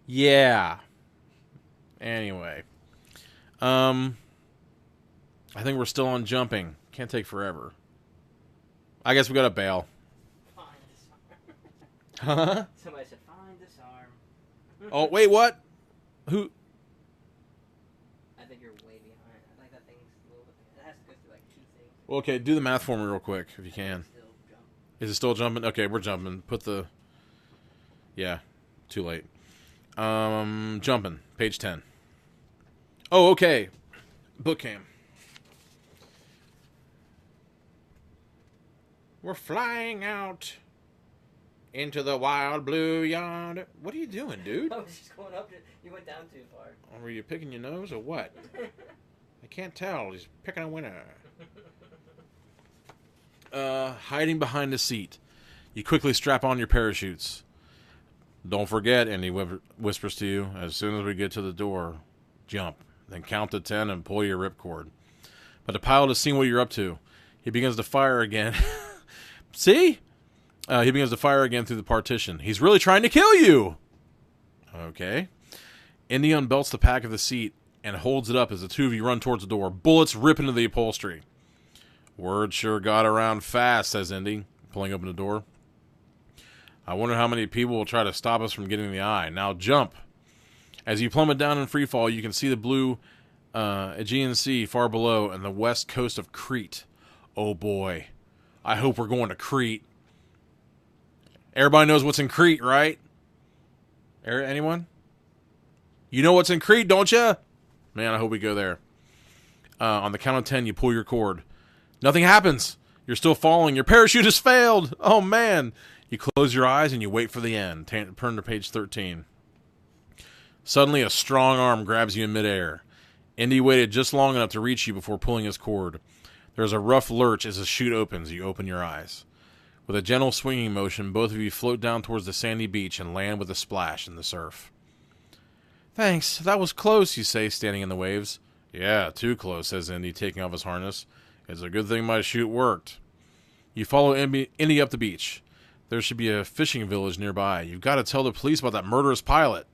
[SPEAKER 2] "Yeah." Anyway, I think we're still on jumping. Can't take forever. I guess we gotta bail.
[SPEAKER 1] Fine, disarm.
[SPEAKER 2] Huh?
[SPEAKER 1] Somebody said, fine, disarm.
[SPEAKER 2] Oh, wait, what? Who?
[SPEAKER 1] I think you're way behind. I think that thing's a little bit. It has to go through like 2 things.
[SPEAKER 2] Well, okay, do the math for me real quick if you can.
[SPEAKER 1] Still jump.
[SPEAKER 2] Is it still jumping? Okay, we're jumping. Put the. Yeah, too late. Jumping. Page 10. Oh, okay. Book cam. We're flying out into the wild blue yonder. What are you doing, dude?
[SPEAKER 1] I was just going up. You went down too far.
[SPEAKER 2] Were you picking your nose or what? I can't tell. He's picking a winner. Hiding behind a seat. You quickly strap on your parachutes. Don't forget, Andy whispers to you, as soon as we get to the door, jump. Then count to 10 and pull your ripcord. But the pilot has seen what you're up to. He begins to fire again. See? He begins to fire again through the partition. He's really trying to kill you! Okay. Indy unbelts the pack of the seat and holds it up as the two of you run towards the door. Bullets rip into the upholstery. Word sure got around fast, says Indy, pulling open the door. I wonder how many people will try to stop us from getting the eye. Now jump. As you plummet down in freefall, you can see the blue Aegean Sea far below and the west coast of Crete. Oh boy. I hope we're going to Crete. Everybody knows what's in Crete, right? Anyone? You know what's in Crete, don't you? Man, I hope we go there. On the count of 10, you pull your cord. Nothing happens. You're still falling. Your parachute has failed. Oh, man. You close your eyes and you wait for the end. Turn to page 13. Suddenly, a strong arm grabs you in midair. Indy waited just long enough to reach you before pulling his cord. There's a rough lurch as the chute opens. You open your eyes. With a gentle swinging motion, both of you float down towards the sandy beach and land with a splash in the surf. Thanks, that was close, you say, standing in the waves. Yeah, too close, says Indy, taking off his harness. It's a good thing my chute worked. You follow Indy up the beach. There should be a fishing village nearby. You've got to tell the police about that murderous pilot.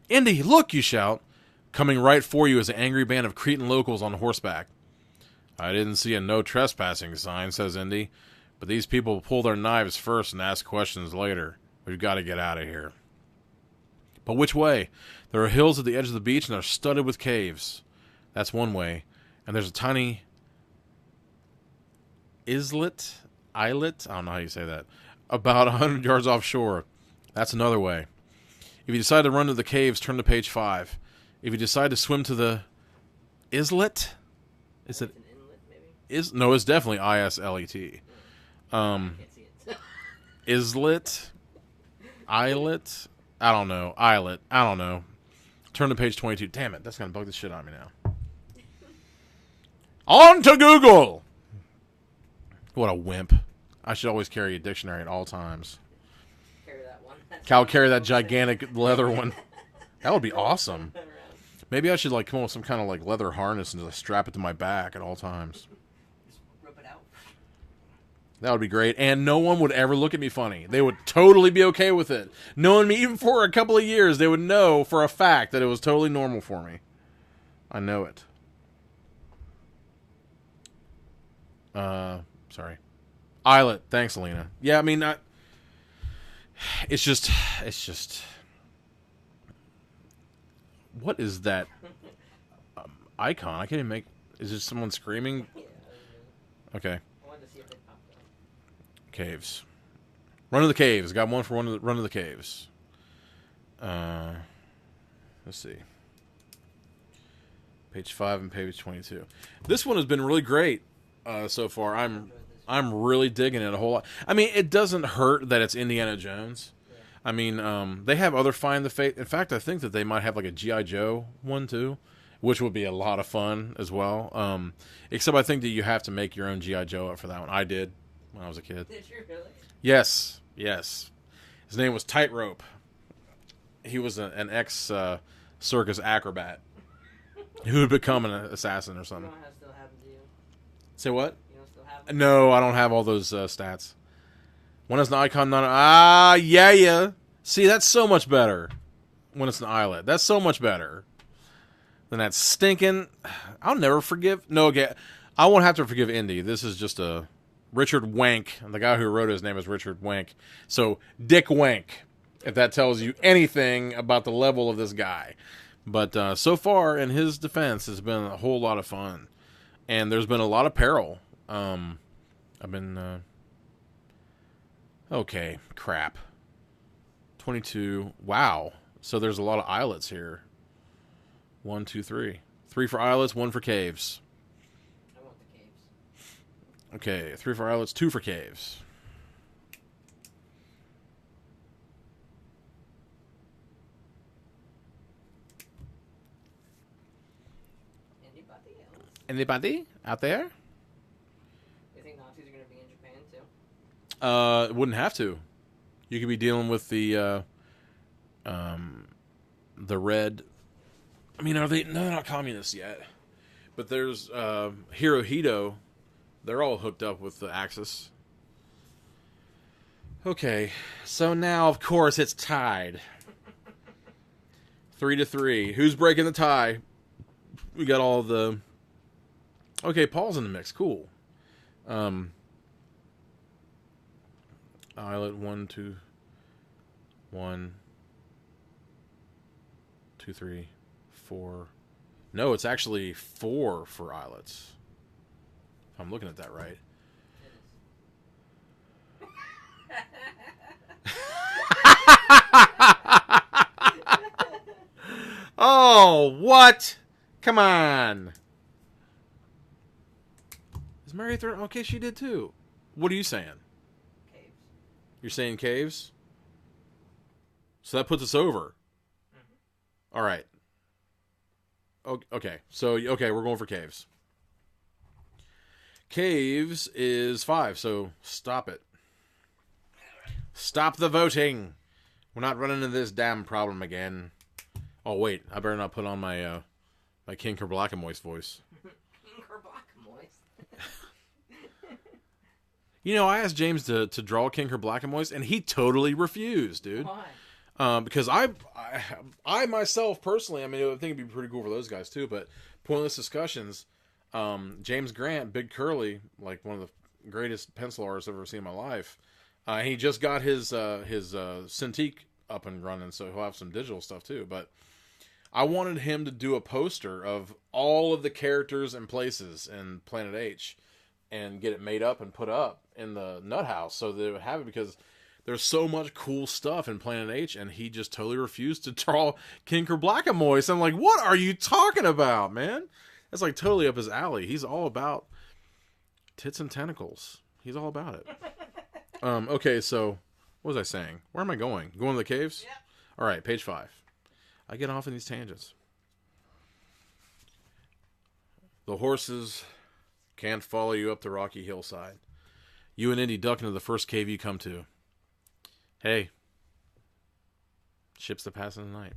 [SPEAKER 2] Indy, look, you shout. Coming right for you is an angry band of Cretan locals on horseback. I didn't see a no trespassing sign, says Indy, but these people pull their knives first and ask questions later. We've got to get out of here. But which way? There are hills at the edge of the beach and they're studded with caves. That's one way. And there's a tiny islet, I don't know how you say that, about 100 yards offshore. That's another way. If you decide to run to the caves, turn to page 5. If you decide to swim to the islet, is it?
[SPEAKER 1] An inlet, maybe?
[SPEAKER 2] No, it's definitely ISLET.
[SPEAKER 1] I can't see it.
[SPEAKER 2] Islet, islet. I don't know. Islet. I don't know. Turn to page 22. Damn it, that's gonna bug the shit out of me now. On to Google. What a wimp. I should always carry a dictionary at all times.
[SPEAKER 1] Carry that one.
[SPEAKER 2] Cal, carry that gigantic leather one. That would be awesome. Maybe I should come up with some kind of leather harness and just strap it to my back at all times.
[SPEAKER 1] Just rip it out.
[SPEAKER 2] That would be great. And no one would ever look at me funny. They would totally be okay with it. Knowing me even for a couple of years, they would know for a fact that it was totally normal for me. I know it. Sorry. Islet. Thanks, Alina. Yeah, I mean, it's just... What is that icon? I can't even make... Is it someone screaming?
[SPEAKER 1] Yeah,
[SPEAKER 2] Okay.
[SPEAKER 1] I wanted to see if they popped up.
[SPEAKER 2] Caves. Run to the caves. Got one for run to the caves. Let's see. Page 5 and page 22. This one has been really great so far. I'm really digging it a whole lot. I mean, it doesn't hurt that it's Indiana Jones.
[SPEAKER 1] Yeah.
[SPEAKER 2] I mean, they have other Find the Fate. In fact, I think that they might have a G.I. Joe one too, which would be a lot of fun as well. Except I think that you have to make your own G.I. Joe up for that one. I did when I was a kid.
[SPEAKER 1] Did you really?
[SPEAKER 2] Yes. His name was Tightrope. He was an ex-circus acrobat who had become an assassin or
[SPEAKER 1] You
[SPEAKER 2] something.
[SPEAKER 1] don't have still happen to you.
[SPEAKER 2] Say what?
[SPEAKER 1] You don't still have them?
[SPEAKER 2] No, I don't have all those stats. When it's an icon, yeah. See, that's so much better. When it's an islet, that's so much better than that stinking. I'll never forgive. No, okay, I won't have to forgive Indy. This is just a Richard Wank. The guy who wrote his name is Richard Wank. So Dick Wank. if that tells you anything about the level of this guy. But so far, in his defense, it's been a whole lot of fun. And there's been a lot of peril. I've been... okay, crap. 22. Wow. So there's a lot of islets here. 1, 2, 3. 3 for islets, 1 for caves.
[SPEAKER 1] I want the caves.
[SPEAKER 2] Okay, 3 for islets, 2 for caves.
[SPEAKER 1] Anybody else?
[SPEAKER 2] Anybody out there?
[SPEAKER 1] You think Nazis are going to be in Japan too?
[SPEAKER 2] It wouldn't have to. You could be dealing with the red. I mean, are they? No, they're not communists yet. But there's Hirohito. They're all hooked up with the Axis. Okay, so now of course it's tied. 3-3. Who's breaking the tie? We got all the. Okay, Paul's in the mix. Cool. Islet 1, 2, 1, 2, 3, 4. No, it's actually 4 for islets. If I'm looking at that right. Oh, what? Come on. Is Mary through? Okay, she did too. What are you saying?
[SPEAKER 1] Caves.
[SPEAKER 2] You're saying caves? So that puts us over.
[SPEAKER 1] Mm-hmm.
[SPEAKER 2] All right. Okay. So, okay, we're going for caves. Caves is 5, so stop it. Stop the voting. We're not running into this damn problem again. Oh, wait. I better not put on my my King Kerblack-a-Moist voice.
[SPEAKER 1] King Kerblack-a-Moist?
[SPEAKER 2] You know, I asked James to draw King Kerblack-a-Moist, and he totally refused, dude.
[SPEAKER 1] Why?
[SPEAKER 2] Because I myself, personally, I mean, I think it'd be pretty cool for those guys, too, but pointless discussions, James Grant, Big Curly, like one of the greatest pencil artists I've ever seen in my life, he just got his Cintiq up and running, so he'll have some digital stuff, too, but I wanted him to do a poster of all of the characters and places in Planet H and get it made up and put up in the Nut House so they would have it, because there's so much cool stuff in Planet H, and he just totally refused to draw King Kerblack-a-Moist. I'm like, what are you talking about, man? That's like totally up his alley. He's all about tits and tentacles. He's all about it. Okay, so what was I saying? Where am I going? Going to the caves?
[SPEAKER 1] Yeah.
[SPEAKER 2] All right, page 5. I get off in these tangents. The horses can't follow you up the rocky hillside. You and Indy duck into the first cave you come to. Hey, ships that pass in the night.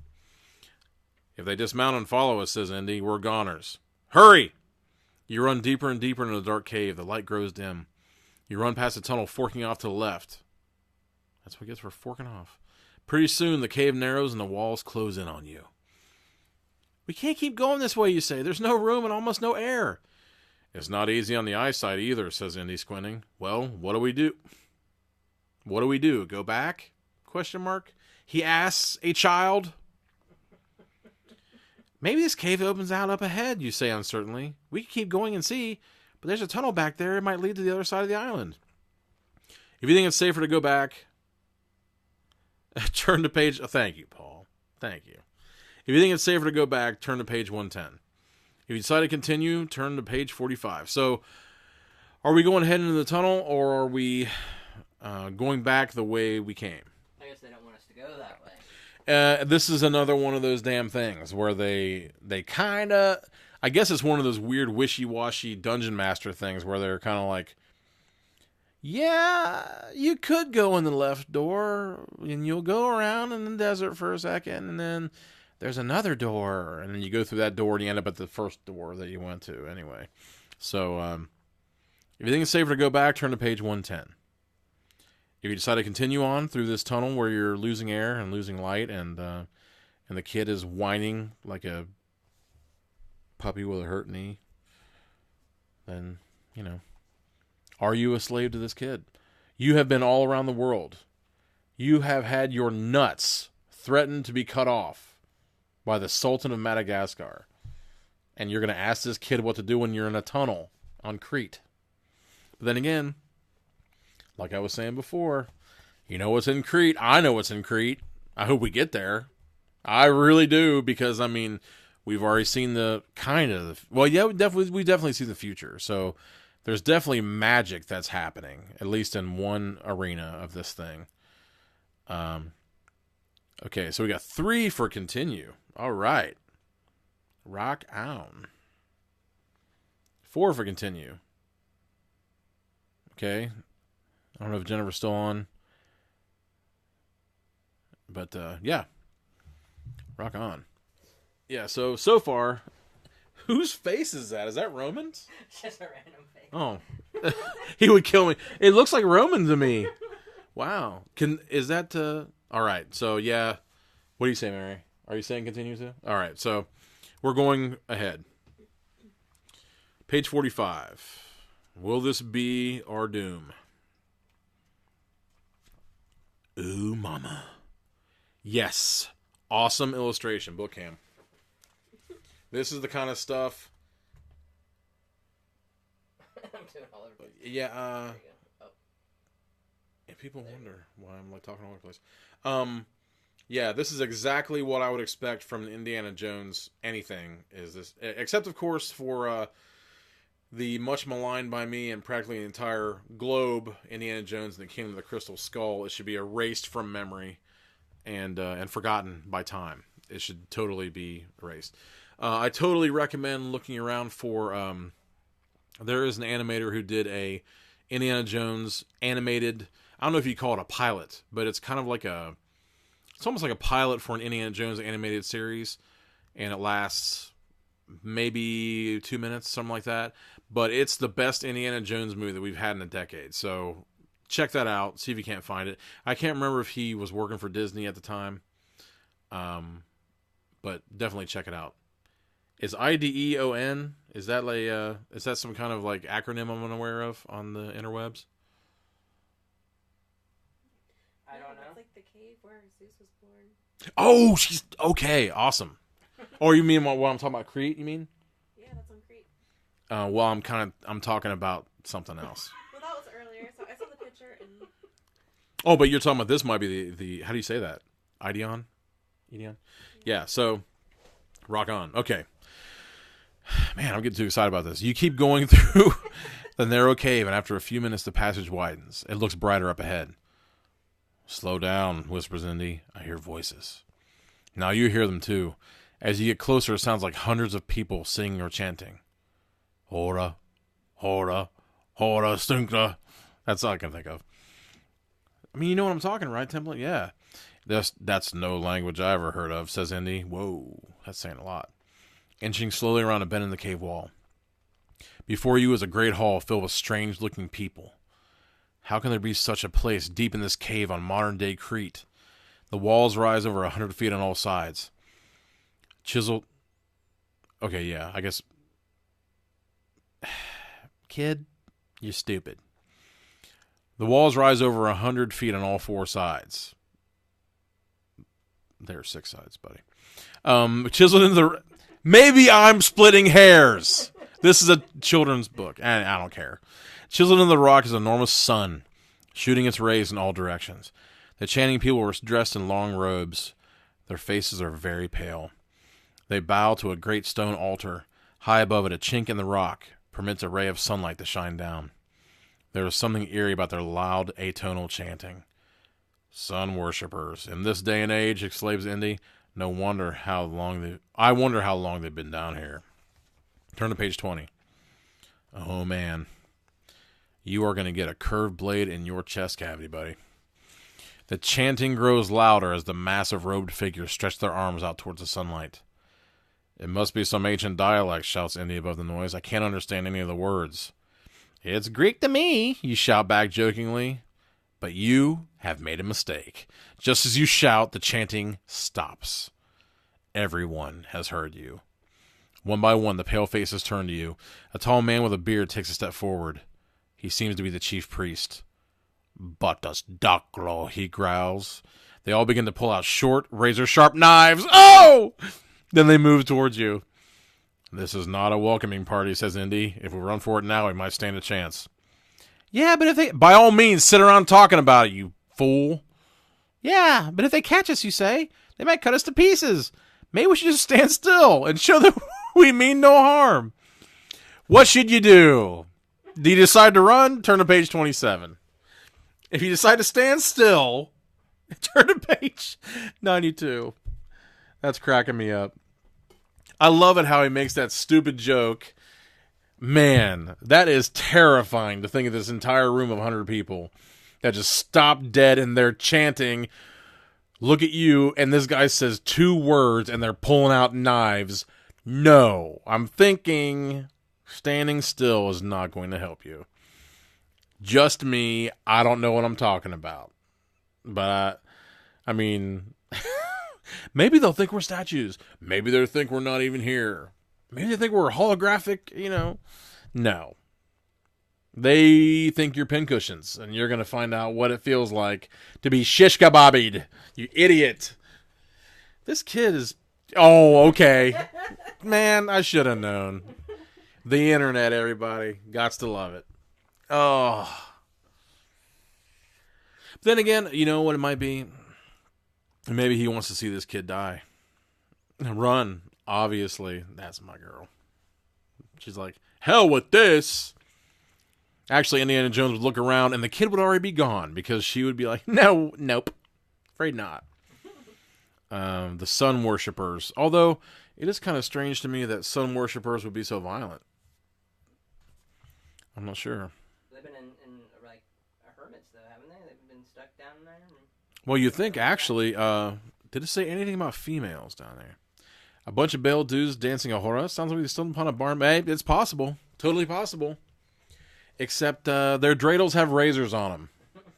[SPEAKER 2] If they dismount and follow us, says Indy, we're goners. Hurry! You run deeper and deeper into the dark cave. The light grows dim. You run past a tunnel forking off to the left. That's what it gets for forking off. Pretty soon, the cave narrows and the walls close in on you. We can't keep going this way, you say. There's no room and almost no air. It's not easy on the eyesight either, says Indy, squinting. Well, what do we do? What do we do? Go back? Question mark. He asks a child. Maybe this cave opens out up ahead, you say uncertainly. We can keep going and see, but there's a tunnel back there. It might lead to the other side of the island. If you think it's safer to go back, turn to page... Oh, thank you, Paul. Thank you. If you think it's safer to go back, turn to page 110. If you decide to continue, turn to page 45. So, are we going ahead into the tunnel, or are we going back the way we came?
[SPEAKER 1] I guess they don't want us to go that way.
[SPEAKER 2] This is another one of those damn things where they kind of... I guess it's one of those weird wishy-washy Dungeon Master things where they're kind of like, yeah, you could go in the left door, and you'll go around in the desert for a second, and then there's another door, and then you go through that door, and you end up at the first door that you went to anyway. So, if you think it's safer to go back, turn to page 110. If you decide to continue on through this tunnel where you're losing air and losing light, and the kid is whining like a puppy with a hurt knee, then, are you a slave to this kid? You have been all around the world. You have had your nuts threatened to be cut off by the Sultan of Madagascar. And you're going to ask this kid what to do when you're in a tunnel on Crete. But then again, like I was saying before, you know what's in Crete. I know what's in Crete. I hope we get there. I really do, because, I mean, we've already seen the kind of... Well, yeah, we definitely see the future. So there's definitely magic that's happening, at least in one arena of this thing. Okay, so we got 3 for continue. All right. Rock on. 4 for continue. Okay. I don't know if Jennifer's still on. But, yeah. Rock on. Yeah, so far, whose face is that? Is that Roman's?
[SPEAKER 1] Just a random face.
[SPEAKER 2] Oh. He would kill me. It looks like Roman to me. Wow. Is that, all right, so, yeah. What do you say, Mary? Are you saying continue to? All right, so we're going ahead. Page 45. Will this be our doom? Ooh, mama. Yes. Awesome illustration. Book cam. This is the kind of stuff.
[SPEAKER 1] I'm doing all over the place.
[SPEAKER 2] Yeah,
[SPEAKER 1] There you go. Oh.
[SPEAKER 2] yeah, people wonder why I'm like talking all over the place. Yeah, this is exactly what I would expect from an Indiana Jones anything, is this, except of course for the much maligned by me and practically the entire globe Indiana Jones and the Kingdom of the Crystal Skull. It should be erased from memory and forgotten by time. It should totally be erased. I totally recommend looking around for there is an animator who did a Indiana Jones animated, I don't know if you call it a pilot, but it's kind of like it's almost like a pilot for an Indiana Jones animated series, and it lasts maybe 2 minutes, something like that. But it's the best Indiana Jones movie that we've had in a decade. So check that out. See if you can't find it. I can't remember if he was working for Disney at the time. But definitely check it out. Is IDEON? Is that some kind of like acronym I'm unaware of on the interwebs?
[SPEAKER 1] I don't know.
[SPEAKER 3] It's like the cave where Zeus was born.
[SPEAKER 2] Oh, she's okay. Awesome. Or you mean while I'm talking about Crete? You mean?
[SPEAKER 3] Yeah, that's on Crete.
[SPEAKER 2] Well, I'm talking about something else.
[SPEAKER 3] Well, that was earlier, so I saw the picture and...
[SPEAKER 2] Oh, but you're talking about this might be the how do you say that? Ideon? Ideon? Yeah, so rock on. Okay. Man, I'm getting too excited about this. You keep going through the narrow cave, and after a few minutes, the passage widens. It looks brighter up ahead. Slow down, whispers Indy. I hear voices. Now you hear them too. As you get closer, it sounds like hundreds of people singing or chanting. Hora, hora, hora, stinkla. That's all I can think of. I mean, you know what I'm talking, right, Template? Yeah. That's no language I ever heard of, says Indy. Whoa, that's saying a lot. Inching slowly around a bend in the cave wall. Before you is a great hall filled with strange-looking people. How can there be such a place deep in this cave on modern-day Crete? The walls rise over 100 feet on all sides. Chiseled... Okay, yeah, I guess... Kid, you're stupid. The walls rise over 100 feet on all 4 sides. There are 6 sides, buddy. Chiseled into the... Maybe I'm splitting hairs. This is a children's book. I don't care. Chiseled into the rock is an enormous sun, shooting its rays in all directions. The chanting people were dressed in long robes. Their faces are very pale. They bow to a great stone altar. High above it, a chink in the rock permits a ray of sunlight to shine down. There is something eerie about their loud, atonal chanting. Sun worshippers. In this day and age, exclaims Indy, I wonder how long they've been down here. Turn to page 20. Oh, man. You are going to get a curved blade in your chest cavity, buddy. The chanting grows louder as the massive robed figures stretch their arms out towards the sunlight. It must be some ancient dialect, shouts Indy above the noise. I can't understand any of the words. It's Greek to me, you shout back jokingly. But you have made a mistake. Just as you shout, the chanting stops. Everyone has heard you. One by one, the pale faces turn to you. A tall man with a beard takes a step forward. He seems to be the chief priest. But das Doclo, he growls. They all begin to pull out short, razor-sharp knives. Oh! Then they move towards you. This is not a welcoming party, says Indy. If we run for it now, we might stand a chance. Yeah, but if they... By all means, sit around talking about it, you fool. Yeah, but if they catch us, you say, they might cut us to pieces. Maybe we should just stand still and show them we mean no harm. What should you do? Do you decide to run? Turn to page 27. If you decide to stand still, turn to page 92. That's cracking me up. I love it how he makes that stupid joke. Man, that is terrifying to think of this entire room of 100 people that just stop dead and they're chanting, look at you, and this guy says 2 words and they're pulling out knives. No, I'm thinking standing still is not going to help you. Just me, I don't know what I'm talking about. But, I mean, maybe they'll think we're statues. Maybe they'll think we're not even here. Maybe they think we're holographic, No. They think you're pincushions, and you're going to find out what it feels like to be shish kebabbied, you idiot. This kid is... Oh, okay. Man, I should have known. The internet, everybody. Gots to love it. Oh. Then again, you know what it might be? Maybe he wants to see this kid die. Run, obviously. That's my girl. She's like, hell with this. Actually, Indiana Jones would look around and the kid would already be gone because she would be like, nope. Afraid not. The sun worshippers. Although, it is kind of strange to me that sun worshippers would be so violent. I'm not sure.
[SPEAKER 1] They've been in like hermits, though, haven't they? They've been stuck down there.
[SPEAKER 2] Well, you think, actually, did it say anything about females down there? A bunch of Bale dudes dancing a hora? Sounds like we stumbled upon a barn. Hey, it's possible. Totally possible. Except their dreidels have razors on them.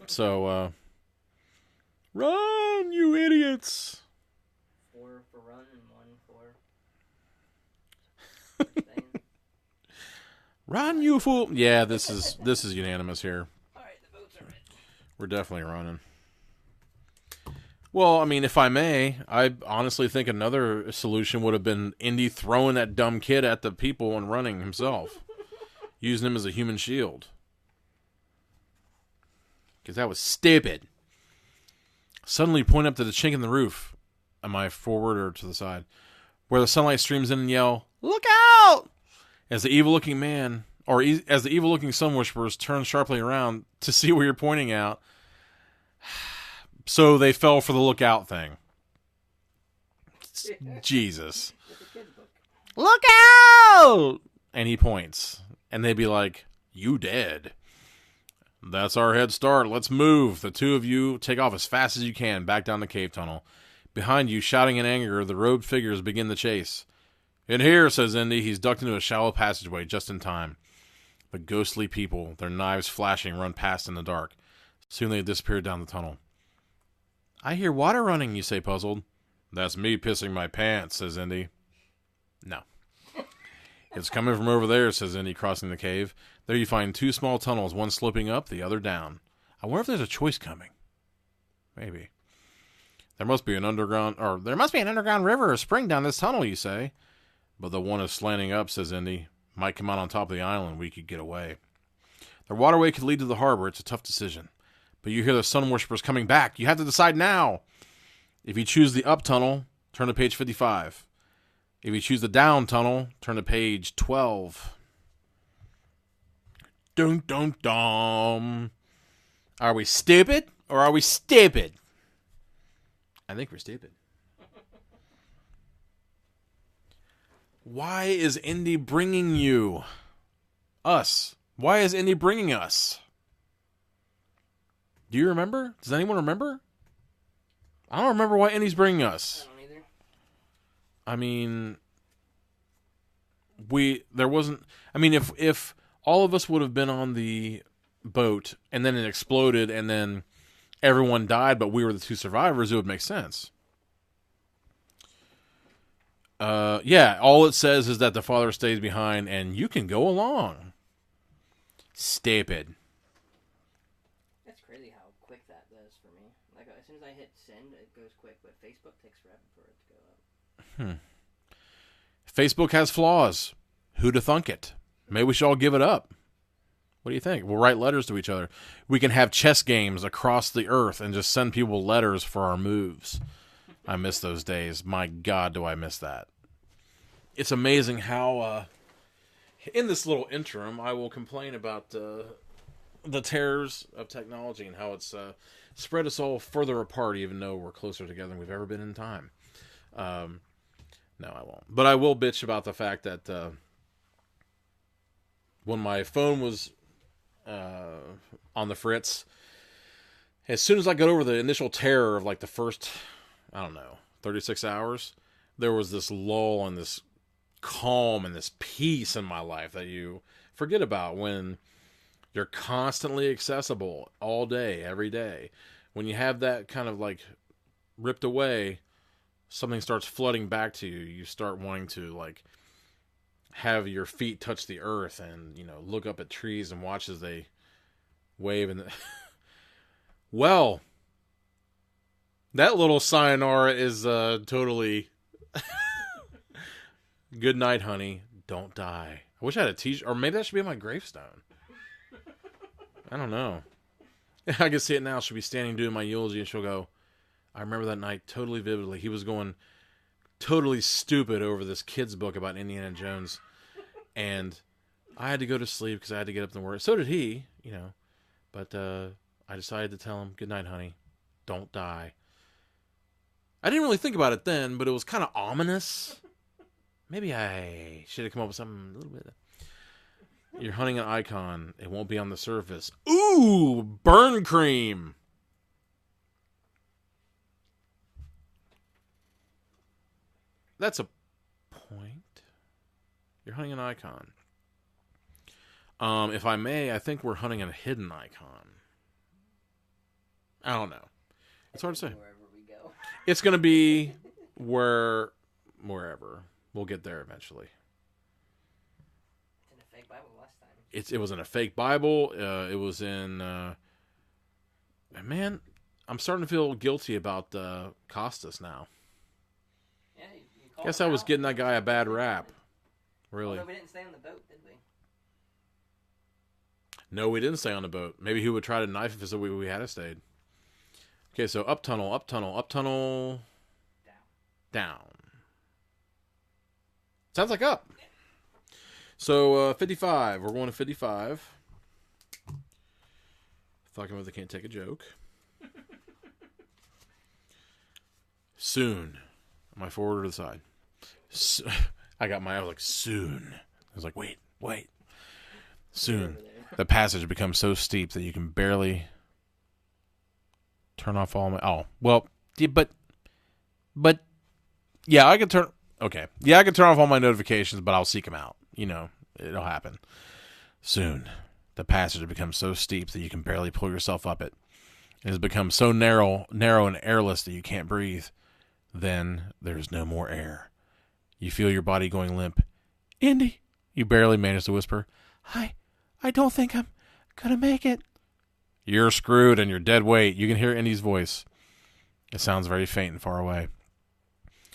[SPEAKER 2] So, run, you idiots.
[SPEAKER 1] 4 for run and 1 for...
[SPEAKER 2] Run, you fool. Yeah, this is unanimous here.
[SPEAKER 1] Alright, the boats are ready.
[SPEAKER 2] We're definitely running. Well, I mean, if I may, I honestly think another solution would have been Indy throwing that dumb kid at the people and running himself. Using him as a human shield. Because that was stupid. Suddenly point up to the chink in the roof. Am I forward or to the side? Where the sunlight streams in and yell, look out! As the evil-looking man, or as the evil-looking sun worshippers turn sharply around to see where you're pointing out. So they fell for the lookout thing. Jesus. Look out! And he points. And they'd be like, you dead. That's our head start. Let's move. The 2 of you take off as fast as you can back down the cave tunnel. Behind you, shouting in anger, the robed figures begin the chase. In here, says Indy. He's ducked into a shallow passageway just in time. The ghostly people, their knives flashing, run past in the dark. Soon they disappear down the tunnel. I hear water running, you say, puzzled. That's me pissing my pants, says Indy. No. It's coming from over there, says Indy, crossing the cave. There you find 2 small tunnels, one sloping up, the other down. I wonder if there's a choice coming. Maybe. There must be an underground river or spring down this tunnel, you say. But the one is slanting up, says Indy. Might come out on top of the island, we could get away. The waterway could lead to the harbor. It's a tough decision. But you hear the sun worshippers coming back. You have to decide now. If you choose the up tunnel, turn to page 55. If you choose the down tunnel, turn to page 12. Dun dun dun. Are we stupid or are we stupid? I think we're stupid. Why is Indy bringing you? Us. Why is Indy bringing us? Do you remember? Does anyone remember? I don't remember why Indy's bringing us.
[SPEAKER 1] I don't either.
[SPEAKER 2] I mean, if all of us would have been on the boat and then it exploded and then everyone died, but we were the 2 survivors, it would make sense. Yeah, all it says is that the father stays behind and you can go along. Stupid.
[SPEAKER 1] That's crazy send, it goes quick, but Facebook takes forever for it to go up.
[SPEAKER 2] Facebook has flaws. Who'd have thunk it? Maybe we should all give it up. What do you think? We'll write letters to each other. We can have chess games across the earth and just send people letters for our moves. I miss those days. My God, do I miss that. It's amazing how, in this little interim, I will complain about the terrors of technology and how it's spread us all further apart, even though we're closer together than we've ever been in time. No, I won't. But I will bitch about the fact that when my phone was on the fritz, as soon as I got over the initial terror of like the first, 36 hours, there was this lull and this calm and this peace in my life that you forget about when you're constantly accessible all day, every day. When you have that kind of like ripped away, something starts flooding back to you. You start wanting to like have your feet touch the earth and, look up at trees and watch as they wave. And well, that little sayonara is totally good night, honey. Don't die. I wish I had a t-shirt, or maybe that should be on my gravestone. I don't know. I can see it now. She'll be standing doing my eulogy and she'll go, I remember that night totally vividly. He was going totally stupid over this kid's book about Indiana Jones. And I had to go to sleep because I had to get up and work. So did he, But I decided to tell him, good night, honey. Don't die. I didn't really think about it then, but it was kind of ominous. Maybe I should have come up with something a little bit. You're hunting an icon. It won't be on the surface. Ooh, burn cream. That's a point. You're hunting an icon. If I may, I think we're hunting a hidden icon. I don't know. It's hard to say.
[SPEAKER 1] Wherever we go.
[SPEAKER 2] It's going to be wherever. We'll get there eventually.
[SPEAKER 1] It's in a fake Bible last time.
[SPEAKER 2] It was in a fake Bible. It was in... man, I'm starting to feel guilty about Costas now.
[SPEAKER 1] Yeah, you called
[SPEAKER 2] Guess
[SPEAKER 1] him
[SPEAKER 2] I was
[SPEAKER 1] out.
[SPEAKER 2] getting that guy a bad rap. Really.
[SPEAKER 1] Although we didn't stay on the boat, did we?
[SPEAKER 2] No, we didn't stay on the boat. Maybe he would try to knife us if we had stayed. Okay, so up tunnel, up tunnel, up tunnel. Down. Sounds like up. So 55. We're going to 55. Fucking with the can't take a joke. Soon. Am I forward or to the side? I was like, soon. I was like, wait. Soon. The passage becomes so steep that you can barely turn off all my... Oh, well, but... Yeah, I can turn... Okay. Yeah, I can turn off all my notifications, but I'll seek them out. It'll happen. Soon. The passage becomes so steep that you can barely pull yourself up it. It has become so narrow and airless that you can't breathe. Then there's no more air. You feel your body going limp. Indy, you barely manage to whisper, I don't think I'm gonna make it. You're screwed and you're dead weight. You can hear Indy's voice. It sounds very faint and far away.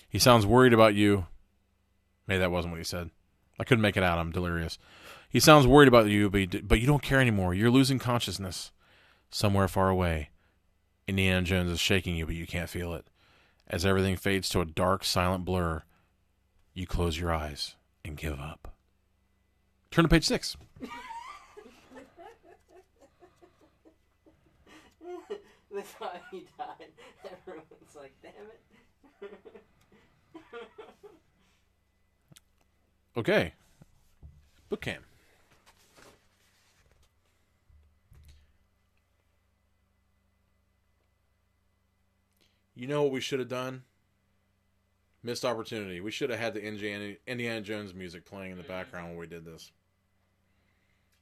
[SPEAKER 2] He sounds worried about you. Maybe that wasn't what he said. I couldn't make it out. I'm delirious. He sounds worried about you, but you don't care anymore. You're losing consciousness. Somewhere far away, Indiana Jones is shaking you, but you can't feel it. As everything fades to a dark, silent blur, you close your eyes and give up. Turn to page 6.
[SPEAKER 1] That's how he died. Everyone's like, damn it.
[SPEAKER 2] Okay. Book camp. You know what we should have done? Missed opportunity. We should have had the Indiana Jones music playing in the background when we did this.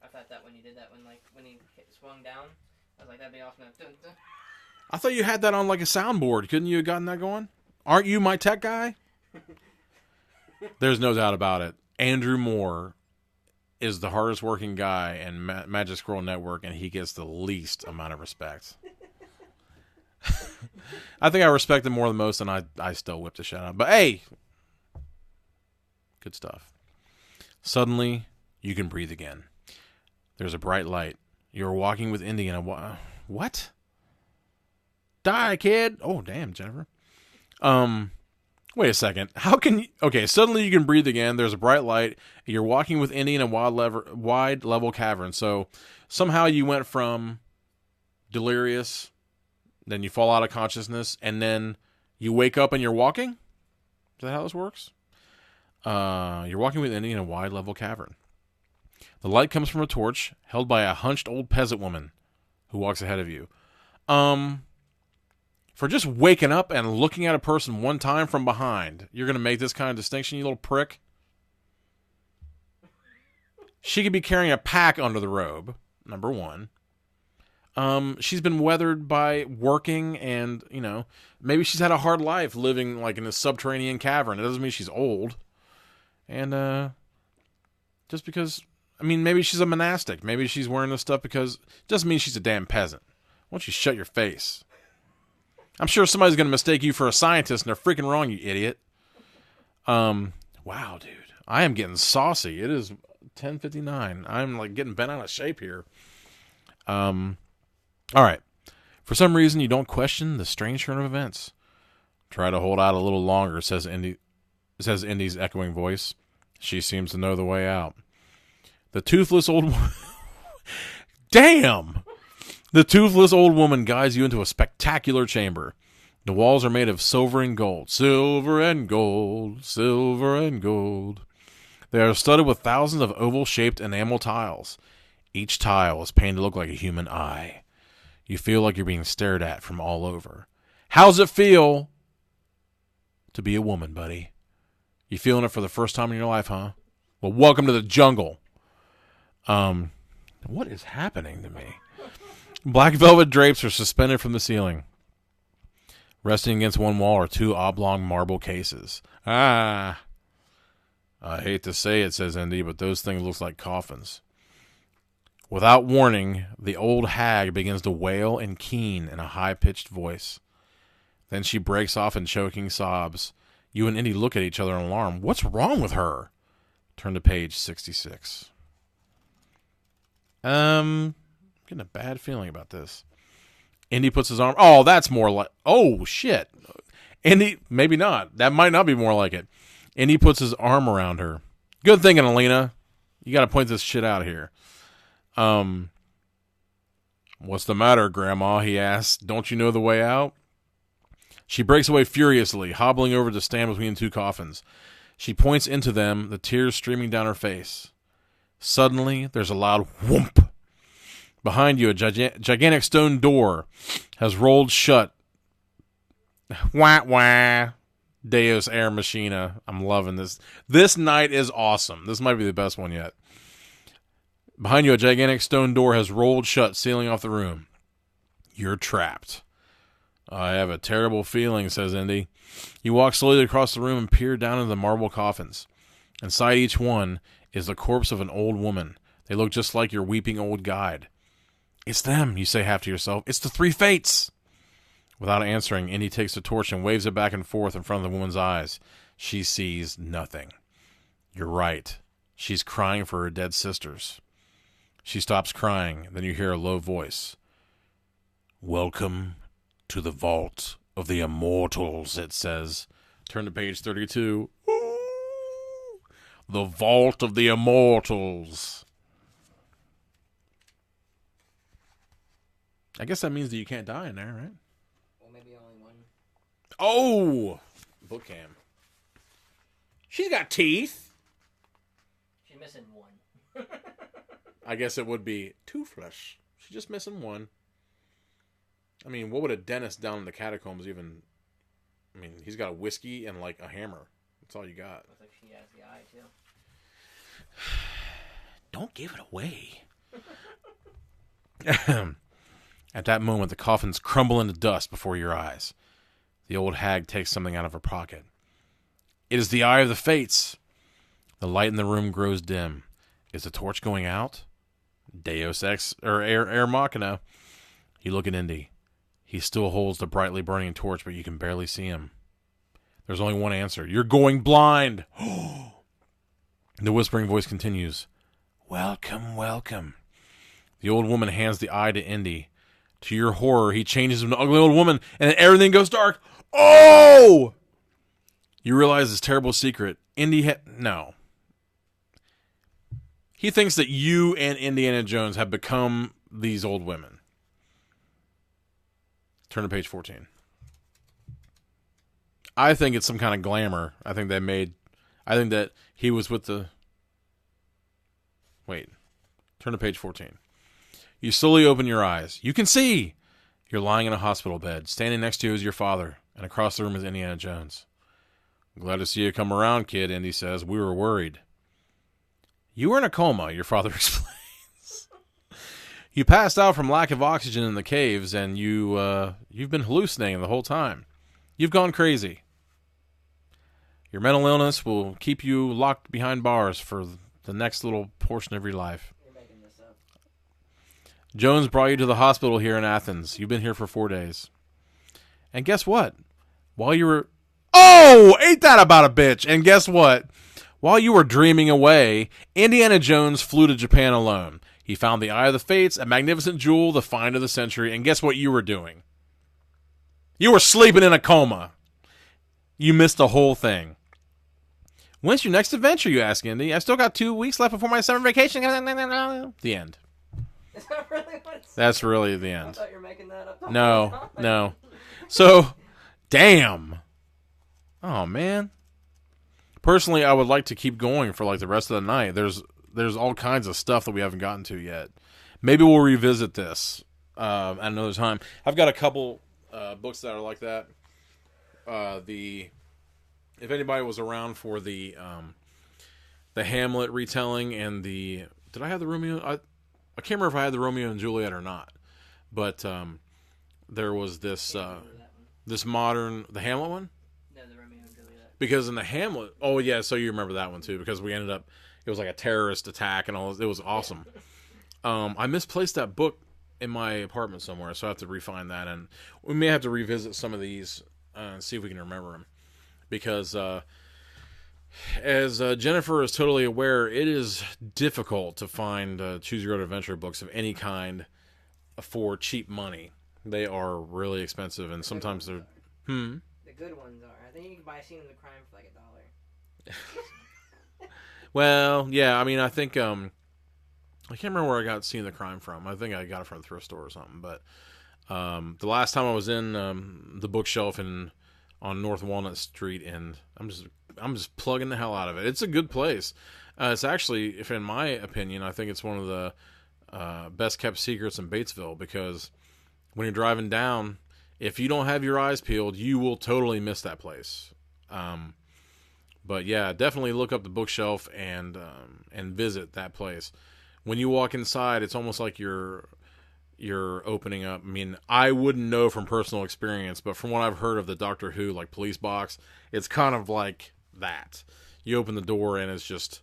[SPEAKER 1] I thought that when you did that, when he swung down, I was like, that'd be awesome. Dun, dun.
[SPEAKER 2] I thought you had that on like a soundboard. Couldn't you have gotten that going? Aren't you my tech guy? There's no doubt about it. Andrew Moore is the hardest working guy in Magic Scroll Network, and he gets the least amount of respect. I think I respect him more than most, and I still whipped the shit out. But hey, good stuff. Suddenly, you can breathe again. There's a bright light. You're walking with Indy in a what? Die, kid. Oh, damn, Jennifer. Wait a second. How can you... Okay, suddenly you can breathe again. There's a bright light. You're walking with Indy in a wide level cavern. So somehow you went from delirious, then you fall out of consciousness, and then you wake up and you're walking? Is that how this works? You're walking with Indy in a wide level cavern. The light comes from a torch held by a hunched old peasant woman who walks ahead of you. For just waking up and looking at a person one time from behind, you're going to make this kind of distinction, you little prick? She could be carrying a pack under the robe, number one. She's been weathered by working and, maybe she's had a hard life living like in a subterranean cavern. It doesn't mean she's old. And just because, maybe she's a monastic. Maybe she's wearing this stuff because it doesn't mean she's a damn peasant. Why don't you shut your face? I'm sure somebody's going to mistake you for a scientist, and they're freaking wrong, you idiot. Wow, dude. I am getting saucy. It is 10:59. I'm like getting bent out of shape here. All right. For some reason, you don't question the strange turn of events. Try to hold out a little longer, says Indy's echoing voice. She seems to know the way out. The toothless old... Damn! The toothless old woman guides you into a spectacular chamber. The walls are made of silver and gold. Silver and gold. Silver and gold. They are studded with thousands of oval-shaped enamel tiles. Each tile is painted to look like a human eye. You feel like you're being stared at from all over. How's it feel to be a woman, buddy? You feeling it for the first time in your life, huh? Well, welcome to the jungle. What is happening to me? Black velvet drapes are suspended from the ceiling. Resting against one wall are two oblong marble cases. I hate to say it, says Indy, but those things look like coffins. Without warning, the old hag begins to wail and keen in a high-pitched voice. Then she breaks off in choking sobs. You and Indy look at each other in alarm. What's wrong with her? Turn to page 66. Getting a bad feeling about this. Indy puts his arm... Oh, that's more like... Oh, shit. Indy... Maybe not. That might not be more like it. Indy puts his arm around her. Good thinking, Alina. You got to point this shit out here. What's the matter, Grandma? He asks. Don't you know the way out? She breaks away furiously, hobbling over to stand between two coffins. She points into them, the tears streaming down her face. Suddenly, there's a loud whoomp. Behind you, a gigantic stone door has rolled shut. Wah, wah. Deus Ex Machina. I'm loving this. This night is awesome. This might be the best one yet. Behind you, a gigantic stone door has rolled shut, sealing off the room. You're trapped. I have a terrible feeling, says Indy. You walk slowly across the room and peer down into the marble coffins. Inside each one is the corpse of an old woman. They look just like your weeping old guide. It's them, you say half to yourself. It's the three fates. Without answering, Indy takes the torch and waves it back and forth in front of the woman's eyes. She sees nothing. You're right. She's crying for her dead sisters. She stops crying, then you hear a low voice. Welcome to the vault of the immortals, it says. Turn to page 32. Ooh, the vault of the immortals. I guess that means that you can't die in there, right?
[SPEAKER 1] Well, maybe only one.
[SPEAKER 2] Oh! Book cam. She's got teeth.
[SPEAKER 1] She's missing one.
[SPEAKER 2] I guess it would be toothless. She's just missing one. I mean, what would a dentist down in the catacombs even... I mean, he's got a whiskey and, like, a hammer. That's all you got.
[SPEAKER 1] Looks like she has the eye, too.
[SPEAKER 2] Don't give it away. At that moment, the coffins crumble into dust before your eyes. The old hag takes something out of her pocket. It is the Eye of the Fates. The light in the room grows dim. Is the torch going out? Deus Ex, or Air Machina. You look at Indy. He still holds the brightly burning torch, but you can barely see him. There's only one answer. You're going blind. The whispering voice continues. Welcome, welcome. The old woman hands the eye to Indy. To your horror, he changes into an ugly old woman, and then everything goes dark. Oh! You realize this terrible secret. Indy no. He thinks that you and Indiana Jones have become these old women. Turn to page 14. I think it's some kind of glamour. I think that he was with the... Wait. Turn to page 14. You slowly open your eyes. You can see! You're lying in a hospital bed. Standing next to you is your father, and across the room is Indiana Jones. Glad to see you come around, kid, Indy says. We were worried. You were in a coma, your father explains. You passed out from lack of oxygen in the caves, and you've been hallucinating the whole time. You've gone crazy. Your mental illness will keep you locked behind bars for the next little portion of your life.
[SPEAKER 1] You're making this up.
[SPEAKER 2] Jones brought you to the hospital here in Athens. You've been here for 4 days. And guess what? While you were... Oh! Ain't that about a bitch? And guess what? While you were dreaming away, Indiana Jones flew to Japan alone. He found the Eye of the Fates, a magnificent jewel, the find of the century, and guess what you were doing? You were sleeping in a coma. You missed the whole thing. When's your next adventure, you ask Indy? I've still got 2 weeks left before my summer vacation. The end.
[SPEAKER 1] Is that really what it's...
[SPEAKER 2] That's really the
[SPEAKER 1] I
[SPEAKER 2] end.
[SPEAKER 1] thought you were making that up the whole
[SPEAKER 2] No,
[SPEAKER 1] time.
[SPEAKER 2] no. So, damn. Oh, man. Personally, I would like to keep going for like the rest of the night. There's all kinds of stuff that we haven't gotten to yet. Maybe we'll revisit this at another time. I've got a couple books that are like that. If anybody was around for the Hamlet retelling and did I have the Romeo? I can't remember if I had the Romeo and Juliet or not, but there was this this modern the Hamlet one.
[SPEAKER 1] No, the Romeo and Juliet.
[SPEAKER 2] Because in the Hamlet, oh yeah, so you remember that one too? Because we ended up, it was like a terrorist attack and all. It was awesome. I misplaced that book in my apartment somewhere, so I have to refine that, and we may have to revisit some of these and see if we can remember them. Because as Jennifer is totally aware, it is difficult to find Choose Your Own Adventure books of any kind for cheap money. They are really expensive, and sometimes they're...
[SPEAKER 1] The good ones are. I think you can buy Scene of the Crime for like $1.
[SPEAKER 2] Well, yeah, I mean, I think... I can't remember where I got Scene of the Crime from. I think I got it from a thrift store or something, but the last time I was in the bookshelf on North Walnut Street, and I'm just plugging the hell out of it. It's a good place. It's actually, if in my opinion, I think it's one of the best kept secrets in Batesville, because when you're driving down, if you don't have your eyes peeled, you will totally miss that place. But yeah, definitely look up the bookshelf and visit that place. When you walk inside, it's almost like you're opening up. I mean, I wouldn't know from personal experience, but from what I've heard of the Doctor Who, like, police box, it's kind of like that. You open the door and it's just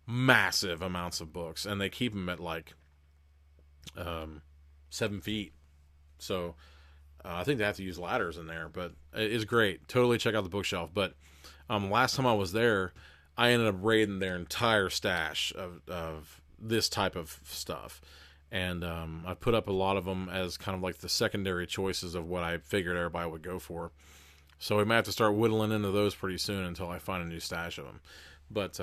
[SPEAKER 2] massive amounts of books, and they keep them at like 7 feet. So I think they have to use ladders in there, but it's great. Totally check out the bookshelf. But last time I was there, I ended up raiding their entire stash of this type of stuff. And I put up a lot of them as kind of like the secondary choices of what I figured everybody would go for. So we might have to start whittling into those pretty soon until I find a new stash of them. But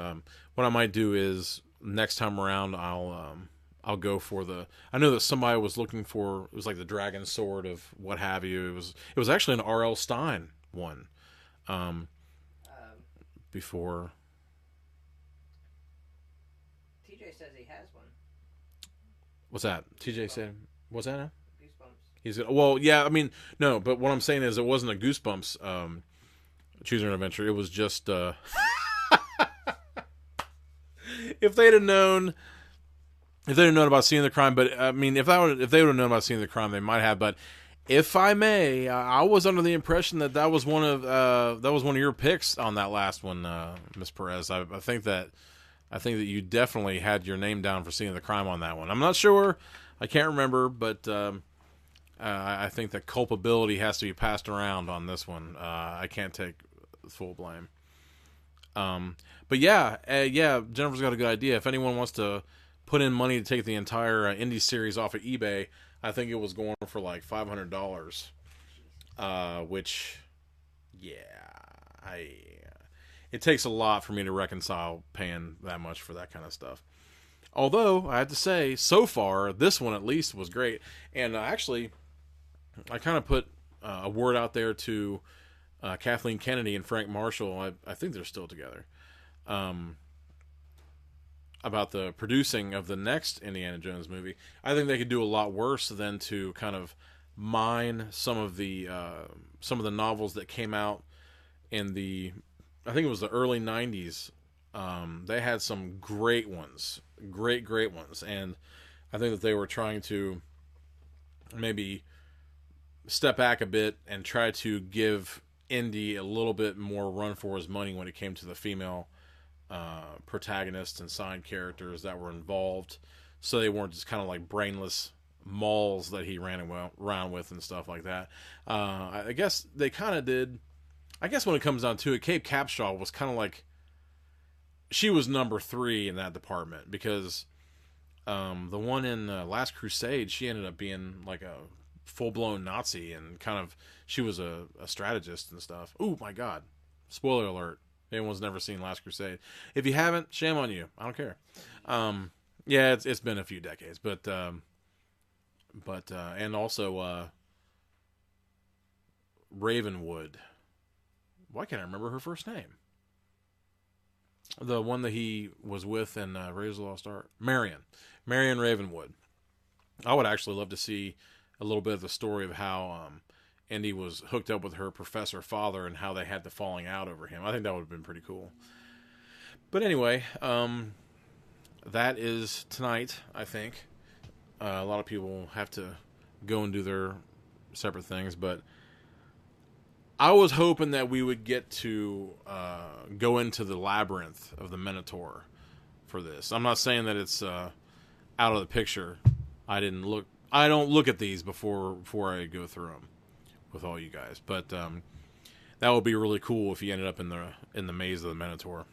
[SPEAKER 2] what I might do is next time around, I'll go for I know that somebody was looking for, it was like the Dragon Sword of what have you. It was actually an R.L. Stine one. Before.
[SPEAKER 1] TJ says he has one.
[SPEAKER 2] What's that? TJ said, what's that now?
[SPEAKER 1] Goosebumps.
[SPEAKER 2] Well, yeah, I mean, no, but what I'm saying is it wasn't a Goosebumps Choose Your Own Adventure. It was just, if they'd have known about Seeing the Crime, but I mean, if they would have known about Seeing the Crime, they might have. But if I may, I was under the impression that was one of your picks on that last one, Miss Perez. I think that you definitely had your name down for Seeing the Crime on that one. I'm not sure. I can't remember, but I think that culpability has to be passed around on this one. I can't take full blame. But yeah, Jennifer's got a good idea. If anyone wants to put in money to take the entire indie series off of eBay, I think it was going for like $500. Which, yeah, it takes a lot for me to reconcile paying that much for that kind of stuff. Although, I have to say, so far, this one at least was great. And actually, I kind of put a word out there to Kathleen Kennedy and Frank Marshall. I think they're still together. About the producing of the next Indiana Jones movie. I think they could do a lot worse than to kind of mine some of the novels that came out in the, I think it was the early 90s. They had some great ones, great ones, and I think that they were trying to maybe step back a bit and try to give Indy a little bit more run for his money when it came to the female protagonists and side characters that were involved, so they weren't just kind of like brainless mauls that he ran around with and stuff like that. I guess they kind of did. I guess when it comes down to it, Kate Capshaw was kind of like, she was number 3 in that department, because the one in Last Crusade, she ended up being like a full-blown Nazi, and kind of, she was a strategist and stuff. Oh my god, spoiler alert, anyone's never seen Last Crusade. If you haven't, shame on you, I don't care. Yeah, it's been a few decades, but and also Ravenwood, why can't I remember her first name? The one that he was with in Raiders of the Lost Ark. Marion Ravenwood. I would actually love to see a little bit of the story of how Indy was hooked up with her professor father and how they had the falling out over him. I think that would have been pretty cool. But anyway, that is tonight, I think. A lot of people have to go and do their separate things, but I was hoping that we would get to go into the labyrinth of the Minotaur for this. I'm not saying that it's out of the picture. I don't look at these before I go through them with all you guys. But that would be really cool if you ended up in the maze of the Minotaur.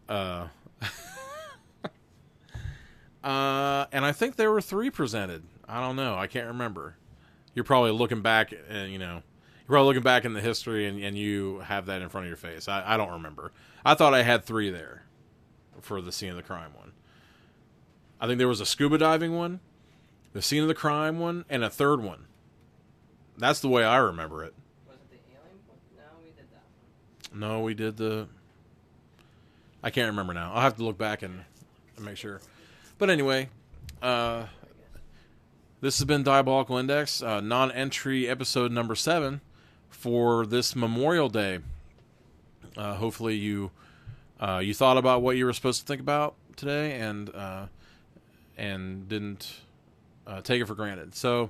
[SPEAKER 2] And I think there were 3 presented. I don't know. I can't remember. You're probably looking back, and you're probably looking back in the history, and you have that in front of your face. I don't remember. I thought I had 3 there for the scene of the crime one. I think there was a scuba diving one, the scene of the crime one, and a third one. That's the way I remember it.
[SPEAKER 1] Was it the alien one? No, we did that one.
[SPEAKER 2] No, we did the... I can't remember now. I'll have to look back and make sure. But anyway, this has been Diabolical Index, non-entry episode number 7 for this Memorial Day. Hopefully you thought about what you were supposed to think about today and didn't take it for granted. So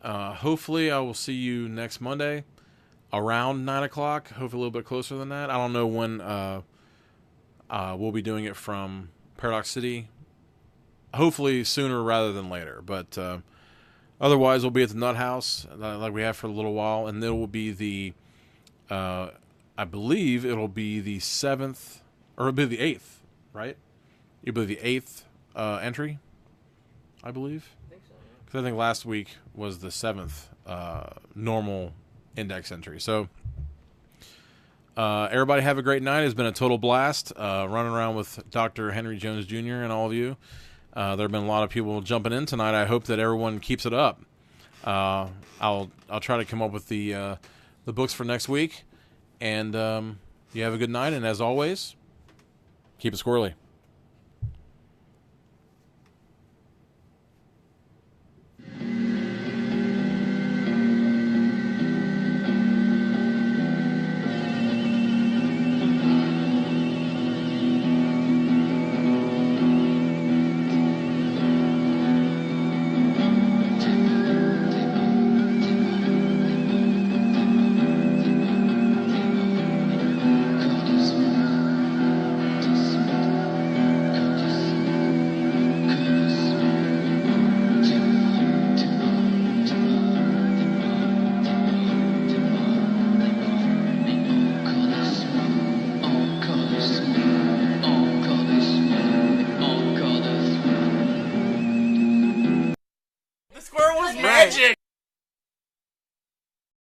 [SPEAKER 2] hopefully I will see you next Monday around 9 o'clock, hopefully a little bit closer than that. I don't know when we'll be doing it from Paradox City. Hopefully sooner rather than later, but otherwise we'll be at the Nut House like we have for a little while, and it will be the I believe it'll be the 7th, or it'll be the 8th, right? It'll be the 8th entry, I believe.
[SPEAKER 1] I think so, yeah.
[SPEAKER 2] Because I think last week was the 7th normal index entry. So everybody have a great night. It's been a total blast running around with Dr. Henry Jones Jr. and all of you. There have been a lot of people jumping in tonight. I hope that everyone keeps it up. I'll try to come up with the books for next week. And you have a good night. And as always, keep it squirrely.